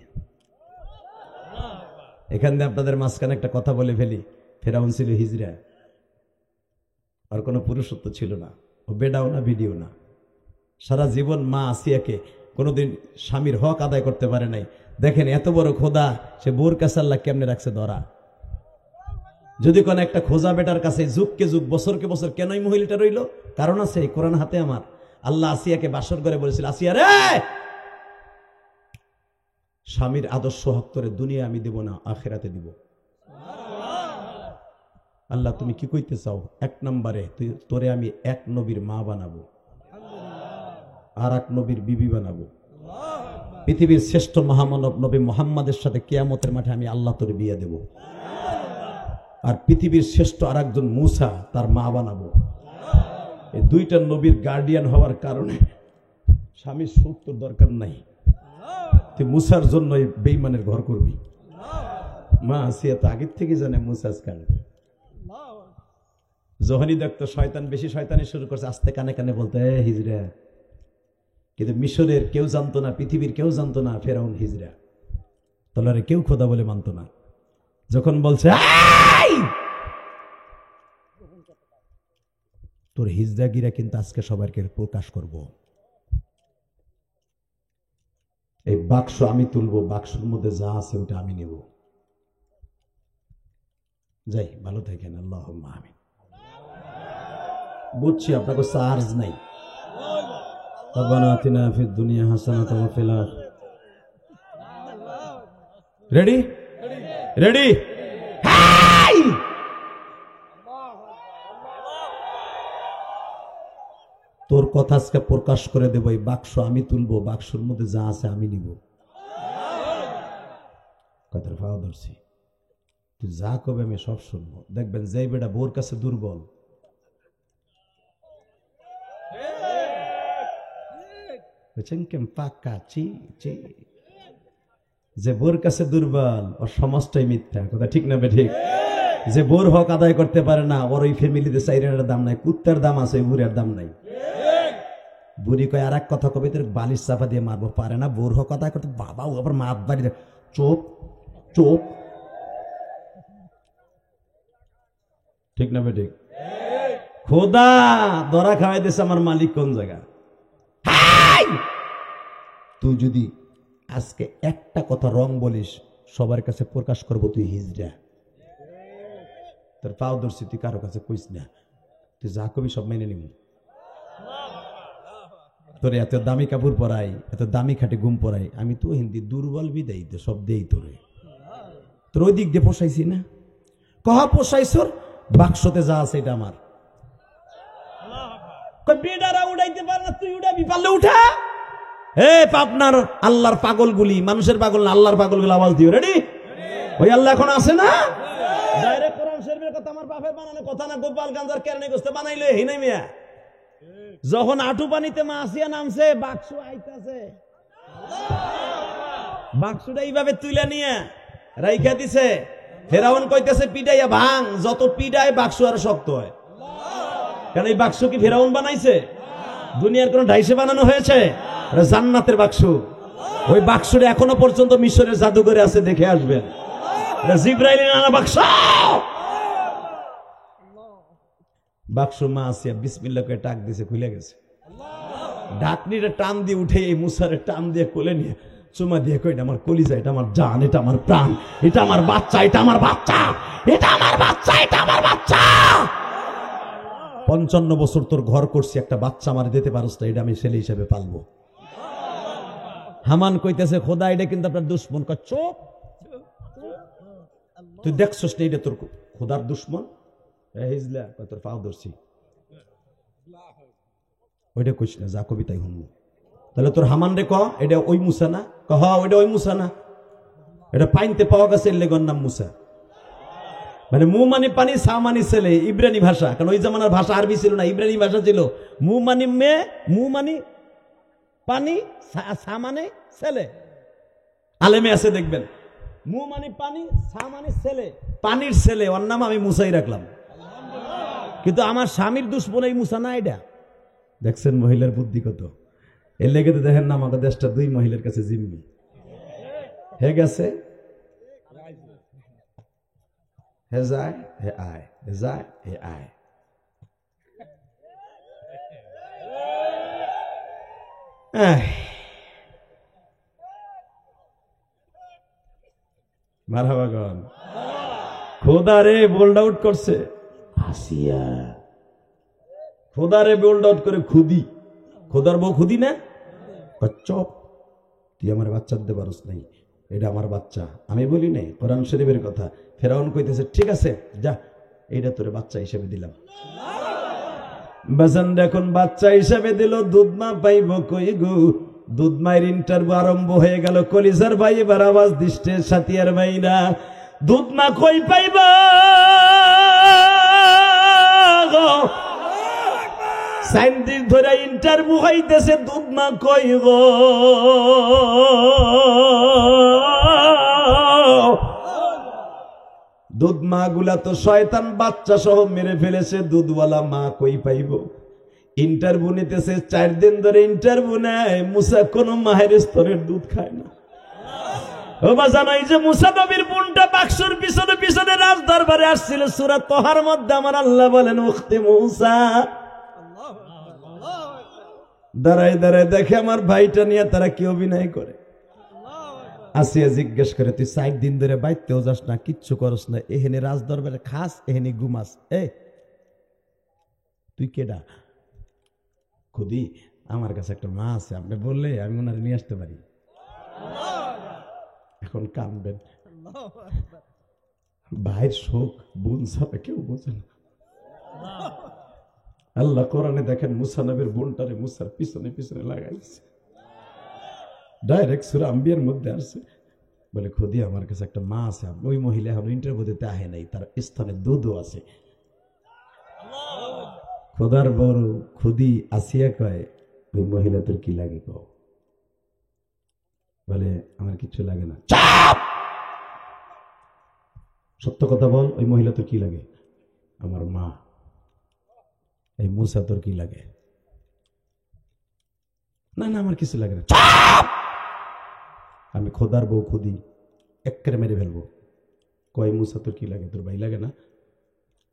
এখান দিয়ে আপনাদের মাঝখানে একটা কথা বলে ফেলি। ফেরাউন ছিল হিজড়া, আর কোনো পুরুষত্ব ছিল না, ও বেডাও না ভিডিও না। সারা জীবন মা আসিয়াকে কোনোদিন স্বামীর হক আদায় করতে পারে নাই। দেখেন এত বড় খোদা, সে বোর কাছে আল্লাহ কেমনে রাখছে ধরা। যদি কোন একটা খোঁজা বেটার কাছে যুগকে যুগ, বছরকে বছর কেন এই মহিলাটা রইল? কারণ আছে, কোরআন হাতে আমার। আল্লাহ আসিয়াকে বাসর করে বলেছিল, আসিয়া রে, স্বামীর আদর্শ হক করে দুনিয়া আমি দেব না, আখিরাতে দিব। আল্লাহ তুমি কি কইতে চাও? 1 নম্বরে তোরে আমি 1 নবীর মা বানাবো। আর এক নবীর বিবি বানাবো। পৃথিবীর শ্রেষ্ঠ মহামানব নবী মুহাম্মাদের সাথে কিয়ামতের মাঠে আমি আল্লাহ তোর বিয়ে দেব। আর পৃথিবীর শ্রেষ্ঠ আর একজন মুসা, তার মা বানাবো। এই দুইটা নবীর গার্ডিয়ান হওয়ার কারণে স্বামীর সুখ তোর দরকার নাই, তুই মুসার জন্য এই বেঈমানের ঘর করবি। মা আসিয়া তো আগের থেকে জানে মুসাজ কানে। যখনই দেখতো শয়তান বেশি শয়তানি শুরু করছে, আস্তে কানে কানে বলতো এ হিজরা। কিন্তু মিশরের কেউ জানতো না, পৃথিবীর কেউ জানতো না ফেরাউন হিজরা। তলারে কেউ খোদা বলে মানতো না। যখন বলছে তোর হিজরাগিরা কিন্তু আজকে সবাইকে প্রকাশ করব। এই বাক্স আমি তুলবো, বাক্সের মধ্যে যা আছে ওটা আমি নেব। যাই, ভালো থাকেন, আল্লাহুম্মা আমিন। বুঝছি আপনাকে চার্জ নাই। রব্বানা আতিনা ফিদ দুনিয়া হাসানাতাও ওয়া ফিল আখিরাতি। Ready ready. তোর কথা আজকে প্রকাশ করে দেব। এই বাক্স আমি তুলবো, বাক্সের মধ্যে যা আছে আমি নিব। কথার ভাও ধরছি, তুই যা কবে আমি সব শুনবো। দেখবেন যে বেটা বোর কাছে দুর্বল, যে বোর কাছে দুর্বল ওর সমাজটাই মিথ্যা। কথা ঠিক না ঠিক? যে বোর হক আদায় করতে পারে না, ওর ওই ফ্যামিলিতে চাইরের দাম নাই, কুত্তার দাম আছে, ওই বুড়ের দাম নাই। বুড়ি কয় আর এক কথা কবে তোর বালিশ চাপা দিয়ে মারবো, পারে না বোর হক আদায় করতে। বাবা ও আবার মাত বাড়ি চোপ চোপ। ঠিক না ঠিক? খোদা ধরা খাওয়াই দিছে আমার মালিক কোন জায়গা। তুই যদি আজকে একটা কথা রং বলিস, সবার কাছে প্রকাশ করবো তুই হিজড়া। তোর পাও ধরছি, তুই কারো কাছে কইস না, তুই যা কবি সব মেনে নিবি। তোরে এত দামি কাপড় পরাই, এত দামি খাটে ঘুম পরাই, আমি তো হিন্দি দুর্বল বিদায়ী সব দেই তোরে। তোর ওই দিক দিয়ে পোষাইছি না, কহা পোষাইছর। বাক্সতে যা আছে এটা আমার। বেডারা উড়াইতে পারে না, তুই উড়াবি, পারলে উঠা। হে পাপনার আল্লাহর পাগলগুলি, মানুষের পাগল না, আল্লাহর পাগলগুলো আওয়াজ দিও। রেডি? ওই আল্লাহ এখন আছে না? ডাইরেক্ট কোরআন শরীফের কথা, আমার বাপের বানানো কথা না। গোপালগঞ্জের কেরানি গোস্তে বানাইলে হিনাই মিয়া। যখন আটু পানিতে মা আসিয়া নামছে, বাক্স আইতাছে, বাক্সটা এইভাবে তুলে নিয়ে রাইখা দিছে। ফেরাউন কইতেছে পিডাইয়া ভাঙ, যত পিডায় বাক্স আর শক্ত হয়। কারণ এই বাক্স কি ফেরাউন বানাইছে? দুনিয়ার কোন ঢাইসে বানানো হয়েছে? জান্নাতের বাক্স। ওই বাক্সটা এখনো পর্যন্ত মিশরের জাদুঘরে আছে, দেখে আসবেন। জিবরাইলের আনা বাক্স। বাক্স মা আসিয়া বিসমিল্লাহ করে টাক দিছে, খুলে গেছে। ঢাকনিটা টান দিয়ে উঠে এই মুসারে টান দিয়ে কোলে নিয়ে চুমা দিয়ে কই, এটা আমার কলিজা, এটা আমার জান, এটা আমার প্রাণ, এটা আমার বাচ্চা, এটা আমার বাচ্চা, এটা আমার বাচ্চা, এটা আমার বাচ্চা। 55 বছর তোর ঘর করছি, একটা বাচ্চা আমার দিতে পারস না, এটা আমি ছেলে হিসেবে পালবো। হামান কইতেছে খোদা এটা কিন্তু আপনার দুশ্মন। চোপ, তুই দেখছস না এটা তোর খোদার দুশ্মন? হিজলা তোর পাও ধরছি, ওইটা কইস না, যা কবিতাই শুনবো। তাহলে তোর হামান রে ক এটা ওই মুসা না? হ ওইটা ওই মুসা না, এটা পাইনতে পাওয়া গেছে, লেগর নাম মুসা। মানে মু মানে পানি, সা মানে ছেলে, ইব্রানি ভাষা। কারণ ওই জামানার ভাষা আরবি ছিল না, ইব্রানি ভাষা ছিল। মু মানে মেয়ে, মু মানে পানি, সা মানে ছেলে। আলেমে আছে দেখবেন, মু মানে পানি, সা মানে ছেলে, পানির ছেলে। ওর নাম আমি মুসাই রাখলাম। কিন্তু আমার স্বামীর দুশ্মন এই মুসা না। এটা দেখছেন মহিলার বুদ্ধি কত। এর লেগে তো দেখেন না আমাদের দেশটা 2 মহিলার কাছে জিম্মি হয়ে গেছে। হে যায় হে আয়, হে যায় হে আয়। মারহাবা গন। খোদা রে বোল্ড আউট করছে আসিয়া, খোদা রে বোল্ড আউট করে খুদি। খোদার বউ খুদি না? চপ, তুই আমার বাচ্চা দিতে পারস নাই, এটা আমার বাচ্চা। আমি বলি নাই, কোরআন শরীফের কথা। ফেরাউন কইতেছে ঠিক আছে যা, এইটা তোর বাচ্চা হিসেবে দিলাম। বাজান এখন বাচ্চা হিসাবে দিল, দুধ মা পাইব কই গো। দুধ মায়ের ইন্টারভিউ আরম্ভ হয়ে গেল। কলিজার ভাই এবার আওয়াজ দিচ্ছে, সাথিয়ার ভাইরা, দুধ মা কই পাইব? সাইন্টিস ধরে ইন্টারভিউ হইতেছে, দুধ মা কই গো। দুধ মা গুলা তো শয়তান বাচ্চা সহ মেরে ফেলেছে, দুধওয়ালা মা কই পাইব? ইন্টারভিউ নিতেছে, 4 দিন ধরে ইন্টারভিউ নেয়। মুসা কোন মায়ের স্তরের দুধ খায় না। ও বাজান, এই যে মুসা নবীর বোনটা বাক্সর পিছনে পিছনে রাজ দরবারে আসছিল, সূরা তোহার মধ্যে আমার আল্লাহ বলেন, উখতে মুসা দাঁড়ায় দাঁড়ায় দেখে আমার ভাইটা নিয়ে তারা কি অভিনয় করে। আসিয়া জিজ্ঞেস করে, তুই 4 দিন ধরে বাইতেও যাস না, কিচ্ছু করস না, এহেনে রাজ দরবারে খাস, এহেনে ঘুমাস, তুই কেডা? খুদি, আমার কাছে একটা মা আছে, আপনি বললে আমি ওনারে নিয়ে আসতে পারি। এখন কানবেন, ভাইয়ের শোক বোন ছাড়া কেউ বোঝে না। আল্লাহ কোরআনে দেখেন, মুসা নবীর বোনটারে মুসার পিছনে পিছনে লাগাইছে। ডাইরেক্ট সূরা আম্বিয়ার মধ্যে আসছে, বলে খুদি আমার কাছে একটা মা আছে। ওই মহিলা এখন ইন্টারভিউ দিতে আহে নাই, তার স্থানে দুধও আছে। খোদার বড় খুদি আসিয়া কয়, ওই মহিলা তোর কি লাগে কও? বলে আমার কিছু লাগে না। সত্য কথা বল, ওই মহিলা তোর কি লাগে? আমার মা। এই মুসা তোর কি লাগে? না না, আমার কিছু লাগে না। আমি খোদার বউ খুদি এক্কেরে মেরে ফেলবো। কয় মুসা তোর কি লাগে? তোর ভাই লাগে না?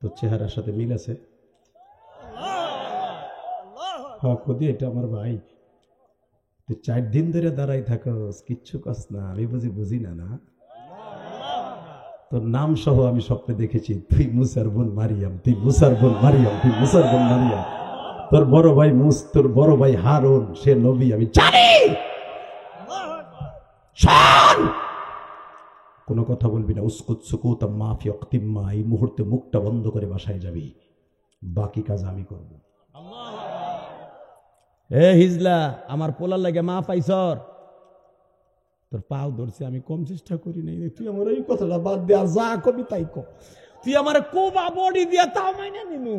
তোর চেহারার সাথে মিল আছে? হ্যাঁ খুদি, এটা আমার ভাই। তুই 4 দিন ধরে দাঁড়াই থাকস, কিচ্ছু কস না, আমি বুঝি না। না, তোর নাম সহ আমি স্বপ্নে দেখেছি, তুই মুসার বোন মারিয়াম, তুই মুসার বোন মারিয়াম, তুই মুসার বোন মারিয়াম। তোর বড় ভাই তোর বড় ভাই হারুন, সে নবী, আমি জানি। কোনো কথা বলবি না। উসকুত সুকুত মাফি অক্তিম্মা, এই মুহূর্তে মুখটা বন্ধ করে বাসায় যাবি, বাকি কাজ আমি করব। এ হিজলা, আমার পোলার লাগে মা পাইছর, তোর পাও ধরছে, আমি কম চেষ্টা করি নাই। তুই আমার এই কথাটা বাদ দে, আর যা কবি তাই কো। তুই আমার কোবা বডি দিয়া তাও মাইনা নিমু,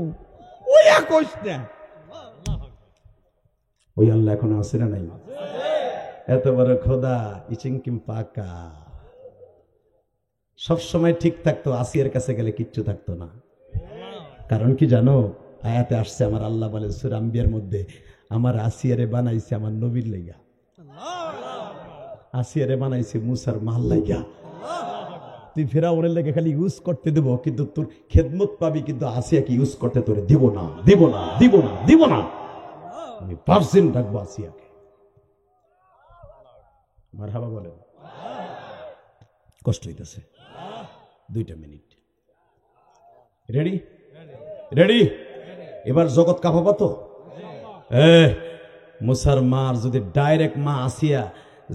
ওই কইস না। ওই আল্লাহ এখন আছে না নাই? এত বড় খোদা, ইচিংকিম পাকা, সবসময় ঠিক থাকতো। আসিয়ার কাছে গেলে কিচ্ছু থাকতো না। কারণ কি জানো? আয়াতে আসছে, আমার আল্লাহ বলে সূরা আম্বিয়ার মধ্যে, আমার আসিয়ারে বানাইছে আমার নবীর লাইগা, আসিয়ারে বানাইছে মুসার মাল লাইগা। তুই ফেরাউনের লেগে খালি ইউজ করতে দেব, কিন্তু তোর খেদমত পাবি, কিন্তু আসিয়াকে ইউজ করতে তোরে দিব না, দিব না, দিব না, দিব না। আমি পার্সেন্ট রাখবো আসিয়াকে। মারহাবা বলেন। কষ্ট হইতেছে, 2 মিনিট। রেডি? রেডি? এবার জগৎ কাঁপাবো তো। মুসার মার যদি ডাইরেক্ট মা আসিয়া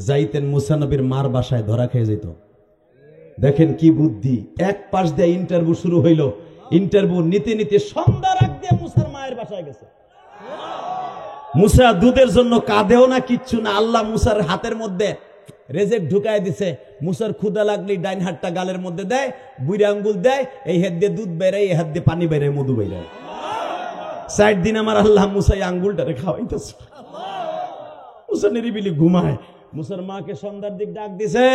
যাইতেন, মুসা নবীর মার বাসায় ধরা খেয়ে যেত। দেখেন কি বুদ্ধি। এক পাশ দিয়ে ইন্টারভিউ শুরু হইল, ইন্টারভিউ নিতে নিতে সন্ধ্যার আগ দিয়ে মুসার মায়ের বাসায় গেছে। মুসা দুধের জন্য কাঁদেও না, কিচ্ছু না। আল্লাহ মুসার হাতের মধ্যে রেজেক ঢুকায় দিছে। মুসার ক্ষুদা লাগলে ডাইন হাতটা গালের মধ্যে দেয়, বুড়া আঙ্গুল দেয়, এই হাত দিয়ে দুধ বেড়ায়, এই হাত দিয়ে পানি বেড়ায়, মধু বেড়ায়। 4 দিন আমার আল্লাহ মুসাই আঙ্গুলটারে খাওয়াইতেছে। মুসা নিরিবিলি ঘুমায়। মুসার মাকে সন্ধ্যার দিক ডাক দিছে,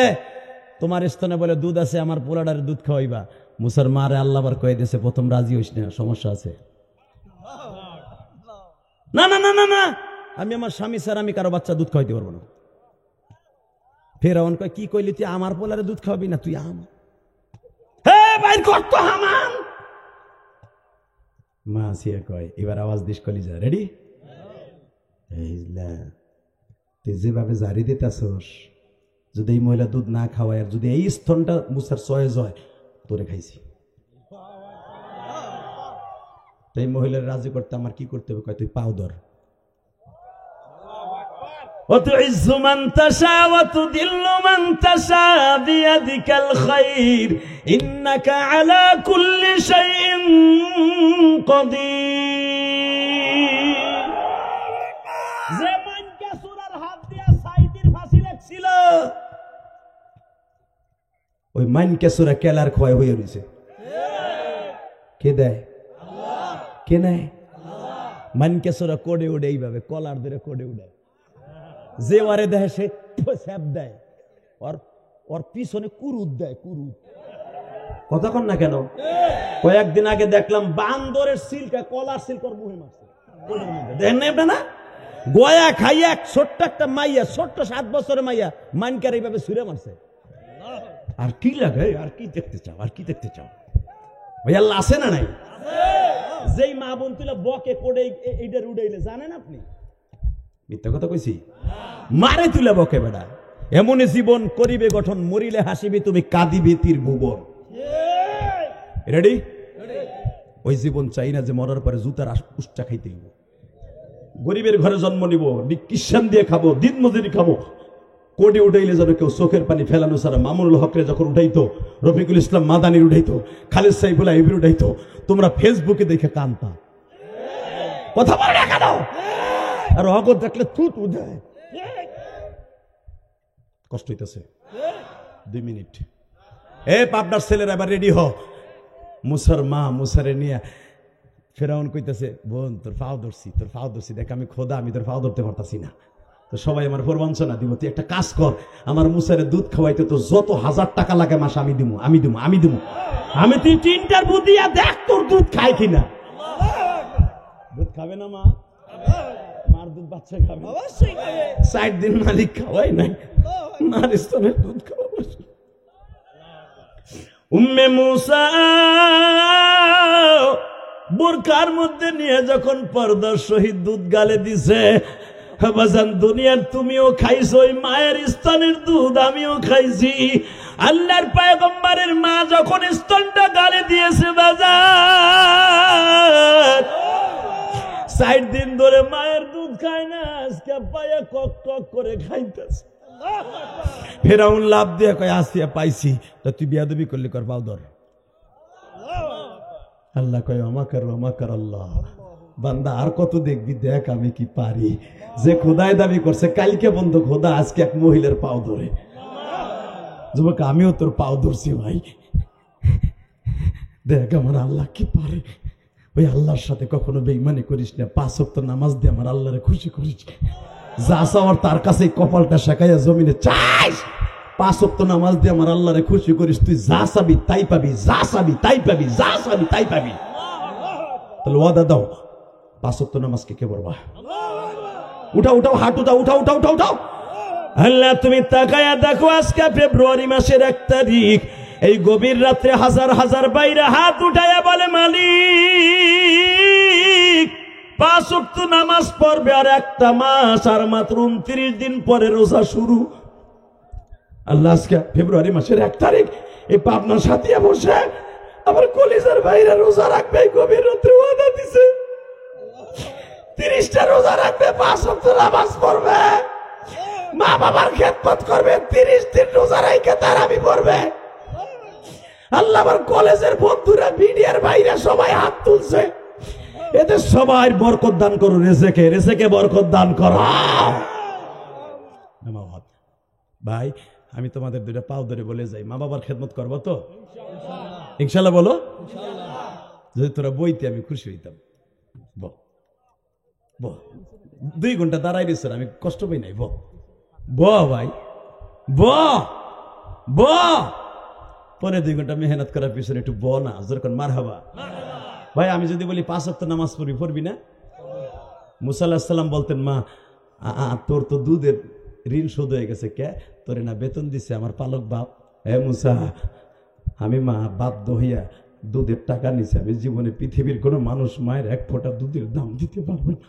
তোমার স্তনে বলে দুধ আছে, আমার পোলাডারে দুধ খাওয়াইবা। মুসার মারে আল্লাহ আবার কয়ে দিছে, প্রথম রাজি হইস না, সমস্যা আছে। না না না না না, আমি আমার স্বামী স্যার, আমি কারো বাচ্চা দুধ খাওয়াইতে পারবো না। ফেরাউন কয়, কি কইলি তুই? আমার পোলারে দুধ খাওয়াবি না? তুই আম বাইর কর তো হামান। মা আসিয়া কয়, এবার আওয়াজ দিস কলিজা। রেডি? তুই যেভাবে জারি দিতেছস, যদি এই মহিলা দুধ না খাওয়ায়, আর যদি এই স্তনটা মুসার চয়েস হয়, তোরে খাইছি। তাই মহিলার রাজি করতে আমার কি করতে হবে? কয়, তুই পাও ধর। وتعز من تشاء وتذل من تشاء بيدك الخير إنك على كل شيء قدير ওই মাইন কেসরা কেলার ক্ষয় হয়ে রয়েছে। কে দেয়? কে নেয়? মাইন কেসরা কোডে উঠে এইভাবে কলার ধরে কোডে উঠে, যে ওয়ারে দেয় সে স্যাপ দেয়, ওর পিছনে কুরুত দেয়। কুরুত কথা কন না কেন? কয়েকদিন আগে দেখলাম বান্দরের সিল্কা কলার সিল্ক ওর মুহে মারছে। দেখেন না গয়া খাইয়া ছোট্ট একটা মাইয়া, ছোট্ট 7 বছরের মাইয়া মাইনকার এইভাবে ছুঁড়ে মারছে। আর কি লাগে? আর কি দেখতে চাও? আর কি দেখতে চাও? ভাই আল্লাহ আছে না নাই? যেই মা বোন তুলে বকে কোডে এইটার উড়াইলে জানেন আপনি? মিথ্যা কথা কইছি? মারে তুলে বকে বেড়া। এমনই জীবন করিবে গঠন, মরিলে হাসিবি তুমি, কাঁদিবি তীর ভুবন। রেডি? ওই জীবন চাই না যে মরার পরে জুতার উষ্টা খাইতে হইব। গরিবের ঘরে জন্ম নিব, কিষান দিয়ে খাবো, দিন মজুরি খাবো। কোডে উঠাইলে যেন কেউ চোখের পানি ফেলানো ছাড়া মামুনুল হকরে যখন উঠাইতো, রফিকুল ইসলাম মাদানির উঠাইতো, খালিদ সাইফুল্লাহ ইবির উঠাইতো, তোমরা ফেসবুকে দেখে কানতা। কথা বলে না কেন? আর হক দেখলে থুত উঠায়। কষ্ট হইতেছে। 2 মিনিট। পাবনার ছেলেরা এবার রেডি হ। মুসার মা মুসারে নিয়ে ফেরাউন কইতেছে, বোন তোর ফাও ধরছি, তোর ফাও ধরছি, দেখ আমি খোদা, আমি তোর ফাও ধরতে পারতাছি না। তো সবাই আমার প্রবঞ্চনা দিব, তুই একটা কাজ কর, আমার মুসারে দুধ খাওয়াইতে তো যত 1000 টাকা লাগে মাসে আমি দিব, আমি দিব, আমি দিব। আমি তুই 3টার বুদিয়া দেখ তোর দুধ খায় কিনা। দুধ খাবে না মা? মার দুধ বাচ্চা খাবে? অবশ্যই খাবে। 60 দিন মালিক খাওয়াই নাই, মার স্তনের দুধ খাওয়া। উম্মে মুসা বোরকার মধ্যে নিয়ে যখন পর্দার সহিত দুধ গালে দিছে, বাজান দুনিয়ার তুমিও খাইছো ওই মায়ের স্তনের দুধ, আমিও খাইছি। আল্লাহর পয়গম্বরের মা যখন স্তনটা গালে দিয়েছে বাজান, 60 দিন ধরে মায়ের দুধ খায় না, আজকে পায়ে কক কক করে খাইতেছে। ফেরাউন লাভ দিয়ে কয় আসিয়া পাইছি, তা তুই বিয়াদবি করলি, কর পাও ধর। আল্লাহ কয় আমাকার আল্লাহ, বান্দা আর কত দেখবি, দেখ আমি কি পারি। যে খোদায় দাবি করছে কালকে বন্ধু খোদা, আজকে এক মহিলার পাও ধরে। যুবক আমিও তোর পাও ধরছি ভাই, দেখ আমার আল্লাহ কি পারে। ওই আল্লাহর সাথে কখনো বেঈমানি করিস না, 5 ওয়াক্ত নামাজ দিয়ে আমার আল্লাহরে খুশি করিস। যা চাওয়ার তার কাছে কপালটা শেখাইয়া জমিনে চাইস। 5 ওয়াক্ত নামাজ দিয়ে আমার আল্লাহরে খুশি করিস, তুই যা চাবি তাই পাবি, যা চাবি তাই পাবি, যা চাবি তাই পাবি। তাহলে ওয়াদা দাও, 5 ওয়াক্ত নামাজ কে পড়বা? উঠাও উঠাও, হাত উঠাও, উঠাও উঠাও উঠাও উঠাও। আল্লাহ তুমি তাকায়া দেখো, আজকে ফেব্রুয়ারি মাসের 1 তারিখ, এই গভীর রাত্রে হাজার হাজার বাইরে হাত উঠাইয়া বলে মালিক 5 ওয়াক্ত নামাজ পড়বে আর 1টা মাস, আর মাত্র 29 দিন পরে রোজা শুরু। আল্লাহ আজকে ফেব্রুয়ারি মাসের 1 তারিখ, এই পাবনার সাথিয়া বসে আমার কলিজার ভাইরা রোজা রাখবে, গভীর রাত্রে ওয়াদা দিছে 30টা রোজা রাখবে, 5 ওয়াক্ত নামাজ পড়বে, মা বাবার খেদমত করবে, 30 দিন রোজা রাখে তার আমি পড়বে। আল্লাহ আমার কলেজের বন্ধুরা, মিডিয়ার ভাইরা সবাই হাত তুলছে, এদের সবাই বরকত দান করো, রেজেকে রেজেকে বরকত দান করো। ভাই আমি তোমাদের 2টা পাও ধরে বলে যাই, মা বাবার খেদমত করবো তো ইনশাল্লাহ? বলো যদি তোরা বইতে আমি খুশি হইতাম। 2 ঘন্টা দাঁড়াই দিস, আমি কষ্ট পাই নাই। ভাই পরে 2 ঘন্টা মেহনত করার পিছনে একটু না যেরকম মার হাবা। ভাই আমি যদি বলি 5 ওয়াক্ত নামাজ পড়বি না? মুসা আলাইহিস সালাম বলতেন, মা তোর তো দুধের ঋণ শোধ হয়ে গেছে, কে তোরে না বেতন দিছে আমার পালক বাপ। মুসা আমি মা বাধ্য হইয়া দুধের টাকা নিছে, আমি জীবনে পৃথিবীর কোনো মানুষ মায়ের 1 ফোঁটা দুধের দাম দিতে পারবে না।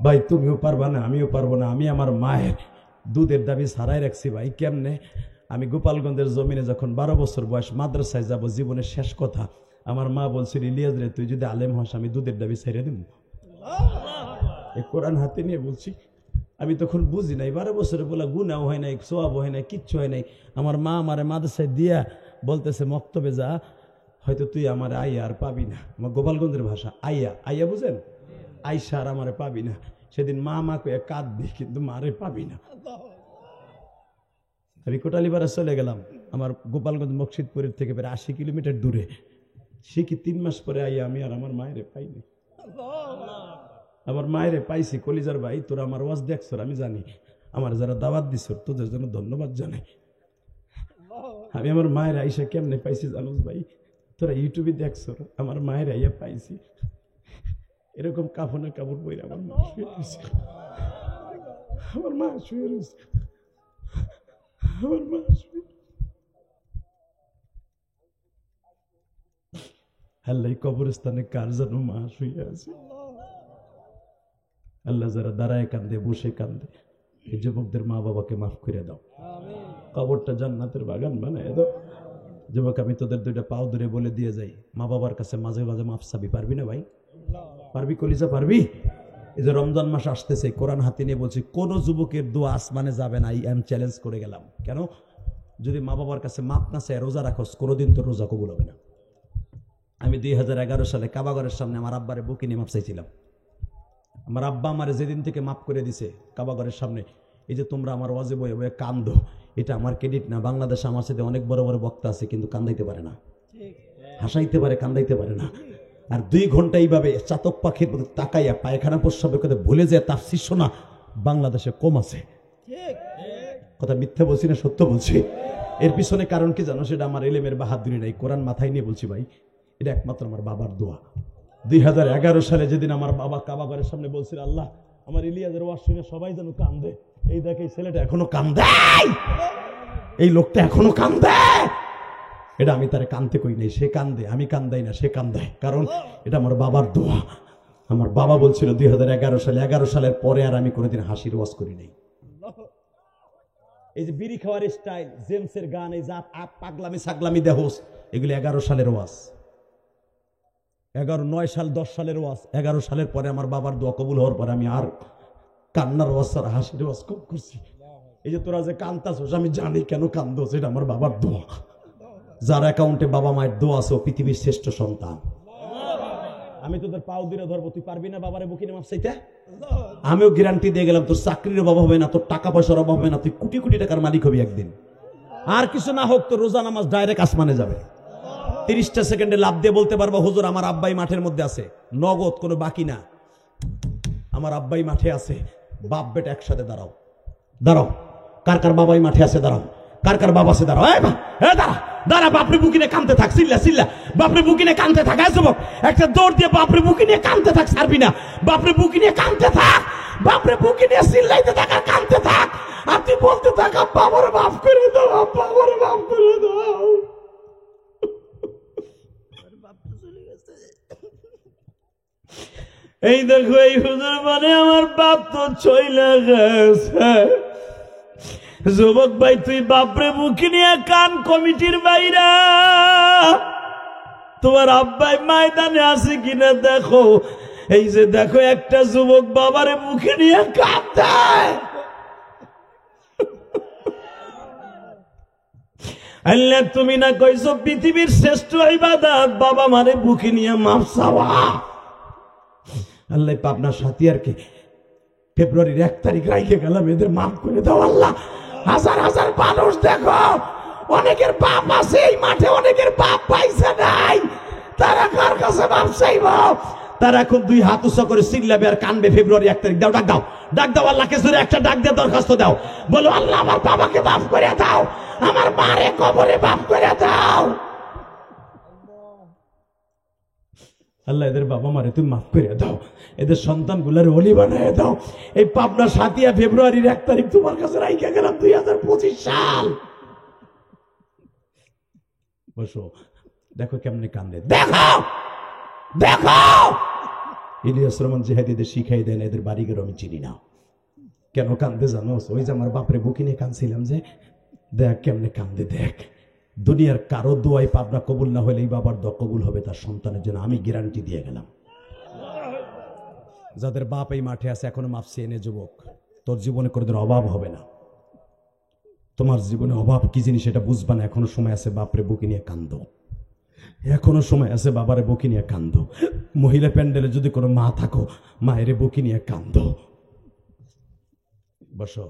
ভাই তুমিও পারবা না, আমিও পারবো না। আমি আমার মায়ের দুধের দাবি ছাড়াই রাখছি। ভাই কেমনে? আমি গোপালগঞ্জের জমিনে যখন 12 বছর বয়স মাদ্রাসায় যাব, জীবনের শেষ কথা, আমার মা বলছিল, ইলিয়াস রে তুই যদি আলেম হস আমি দুধের দাবি ছেড়ে দিব। এই কোরআন হাতে নিয়ে বলছি। আমি তখন বুঝি নাই, 12 বছরে বলা গুনাও হয় নাই, সোয়াব হয় নাই, কিচ্ছু হয় নাই। আমার মা আমারে মাদ্রাসায় দিয়া বলতেছে, মক্তবে যা, হয়তো তুই আমার আইয়া আর পাবি না। আমার গোপালগঞ্জের ভাষা আইয়া বুঝেন, আইসা আর আমারে পাবি না। সেদিন মা কয়ে কাঁদবি, কিন্তু মারে পাবি না। আমি কোটালীপাড়া চলে গেলাম। আমার গোপালগঞ্জ মকসিদপুরের থেকে প্রায় 80 কিলোমিটার দূরে। সে কি 3 মাস পরে আইয়া আমি আর আমার মায়েরে পাইনি। আমার মায়েরে পাইছি। কলিজার ভাই, তোরা আমার ওয়াজ দেখছ, আমি জানি। আমার যারা দাওয়াত দিছ তোদের জন্য ধন্যবাদ জানাই। আমি আমার মায়ের আইসা কেমনে পাইছি জানোস ভাই? তোরা ইউটিউবে দেখছ, আমার মায়ের আইয়া পাইছি এরকম কাফনে কাপড় পরে আমার মা শুয়ে রয়েছে। আমার মা শুয়ে রয়েছে, আমার মা শুয়ে। আল্লাহ কবরস্থানে কার যেন মা শুয়ে আছে। আল্লাহ যারা দাঁড়ায় কান্দে, বসে কান্দে, এই যুবকদের মা বাবাকে মাফ করে দাও। কবরটা জান্নাতের বাগান বানায় দাও। যুবক, আমি তোদের 2টা পাও ধরে বলে দিয়ে যাই, মা বাবার কাছে মাঝে মাঝে মাফ চাবি। পারবি না ভাই? পারবি কলিজা? পারবি? এই যে রমজান মাস আসতেছে, কোরআন হাতে নিয়ে বলছি, কোন যুবকের দোয়া আসমানে যাবে না। আমি চ্যালেঞ্জ করে গেলাম। কেন? যদি মা বাবার কাছে মাপ না চায়, রোজা রাখোস, কোনোদিন তো রোজা কবুল হবে না। আমি 2011 সালে কাবাগরের সামনে আমার আব্বারে বুকে নিয়ে মাপ চাইছিলাম। আমার আব্বা আমার যেদিন থেকে মাফ করে দিছে কাবাগরের সামনে, এই যে তোমরা আমার ওয়াজে বয়ে বয়ে কান্দো, এটা আমার ক্রেডিট না। বাংলাদেশে আমার সাথে অনেক বড় বড় বক্তা আছে, কিন্তু কান্দাইতে পারে না। হাসাইতে পারে, কান্দাইতে পারে না। আর 2 ঘন্টা এইভাবে চাতক পাখির মতো তাকাইয়া পায়খানা প্রস্রাবের কথা ভুলে যায় তার শিষ্য না বাংলাদেশে কম আছে। কথা মিথ্যা বলছি না সত্য বলছি? এর পিছনে কারণ কি জানো? সেটা আমার এলেমের বাহাদুরি নাই, কোরআন মাথায় নিয়ে বলছি ভাই। এটা একমাত্র আমার বাবার দোয়া। 2011 সালে যেদিন আমার বাবা কাবাগরের সামনে বলছিল, আল্লাহ আমার ইলিয়াসের ওয়াজ শুনে সবাই যেন কান্দে। এই দেখ, এই ছেলেটা এখনো কান্দে, এই লোকটা এখনো কান্দে। এটা আমি তারে কান্দতে কই নাই, সে কান্দে। আমি কান্দাই না, সে কান্দায়। কারণ এটা আমার বাবার দোয়া। আমার বাবা বলছিল 2011 সালে, 11 সালের পরে আর আমি কোনোদিন হাসির ওয়াজ করি নাই। এই যে বিড়ি খাওয়ার স্টাইল, জেমসের গান, এই জাত আপ পাগলামি ছাগলামি দেহস, এগুলি 11 সালের ওয়াজ। 9 সাল 10 সালের ওয়াজ। 11 সালের পরে আমার বাবার দোয়া কবুল হওয়ার পরে আমি আর কান্নার ওয়াজ আর হাসির ওয়াজ কম করছি। এই যে তোরা যে কান্দাছোস, আমি জানি কেন কান্দোস, এটা আমার বাবার দোয়া। যার অ্যাকাউন্টে বাবা মায়ের দোয়া আছে, পৃথিবীর শ্রেষ্ঠ সন্তান। আমি তোদের পাও দিনে ধরবো, তুই পারবি না বাবারে বুকিনে মাপ চাইতে? আমিও গ্যারান্টি দিয়ে গেলাম, তোর চাকরির অভাব হবে না, তোর টাকা পয়সার অভাব হবে না, তুই কোটি কোটি টাকার মালিক হবি একদিন। আর কিছু না হোক, তোর রোজা নামাজ ডাইরেক্ট আসমানে যাবে। 30টা সেকেন্ডে লাভ দিয়ে বলতে পারবো, হুজুর আমার আব্বাই মাঠের মধ্যে আছে, নগদ কোনো বাকি না। আমার আব্বাই মাঠে আছে। বাপ বেটা একসাথে দাঁড়াও, দাঁড়াও। কার কার বাবাই মাঠে আছে? দাঁড়াও। কার কার বাবা আছে? দাঁড়াও। দাঁড়া দাঁড়া, বাপরে বুকিনে কানতে থাক, চিল্লা চিল্লা, বাপরে বুকিনে কানতে থাক। যুবক, একটা দৌড় দিয়ে বাপরে বুকিনে কানতে থাক, ছাড়বি না। বাপরে বুকিনে কানতে থাক, বাপরে বুকিনে চিল্লাইতে থাক আর কানতে থাক। আর তুই বলতে থাক, আব্বা আমার মাফ করে দাও, আব্বা আমার মাফ করে দাও। এই দেখো, এই হুজুর মানে আমার বাপ তো চইলা গেছে। যুবক ভাই, তুই বাপরে বুকে নিয়ে কান, কমিটির বাইরা তোমার আব্বাই ময়দানে আছে কিনা দেখো। এই যে দেখো, একটা যুবক বাবারে মুখে নিয়ে কাঁদে। আল্লাহ তুমি না কইছো পৃথিবীর শ্রেষ্ঠ ইবাদত বাবা মারে বুকে নিয়ে মাফ চাওয়া? আল্লাহ পাবনা সাথিয়ারকে ফেব্রুয়ারির 1 তারিখ রাইখে গেলাম, এদের মাফ করে দাও আল্লাহ। হাজার হাজার মানুষ দেখো, অনেকের বাপ আছে এই মাঠে, অনেকের বাপ পাইছে নাই। তারা কার কাছে মাফ চাইব? তারা এখন 2 হাত উঁচা করে চিল্লাবে আর কানবে। ফেব্রুয়ারি 1 তারিখ দাও, ডাক দাও, ডাক দাও। আল্লাহকে জোরে একটা ডাক দিয়ে দরখাস্ত দাও, বলো আল্লাহ আমার বাবাকে মাফ করে দাও, আমার মারে কবরে মাফ করে দাও। আল্লাহ এদের বাবা মারে তুমি মাফ করে দাও, এদের সন্তান গুলার ওলি বানায় দাও। এই পাবনা সাথিয়া ফেব্রুয়ারির 1 তারিখ তোমার কাছে রাইখা গেলাম 2025 সাল। বসো, দেখো কেমনে কান্দে, দেখো দেখো। ইলিয়াস রহমান জিহাদিদের শিখাই দেন, এদের বাড়িঘর আমি চিনি না। কেন কান্দে জানো? ওই যে আমার বাপরে বুকে নিয়ে কান্দছিলাম, যে দেখ কেমনে কান্দে, দেখ। দুনিয়ার কারো দোয়াই পাবনা কবুল না হলে এই বাবার দোয়া কবুল হবে তার সন্তানের জন্য, আমি গ্যারান্টি দিয়ে গেলাম। যাদের বাপ এই মাঠে আছে এখনো মাপছে এনে, যুবক তোর জীবনে কোনোদিন অভাব হবে না। তোমার জীবনে অভাব কি জিনিস এটা বুঝবা না। এখনো সময় আছে, বাপরে বুকে নিয়ে কান্দো, এখনো সময় আছে, বাবারে বুকে নিয়ে কান্দো। মহিলা প্যান্ডেলে যদি কোনো মা থাকো, মায়ের বুকে নিয়ে কান্দো। বসো।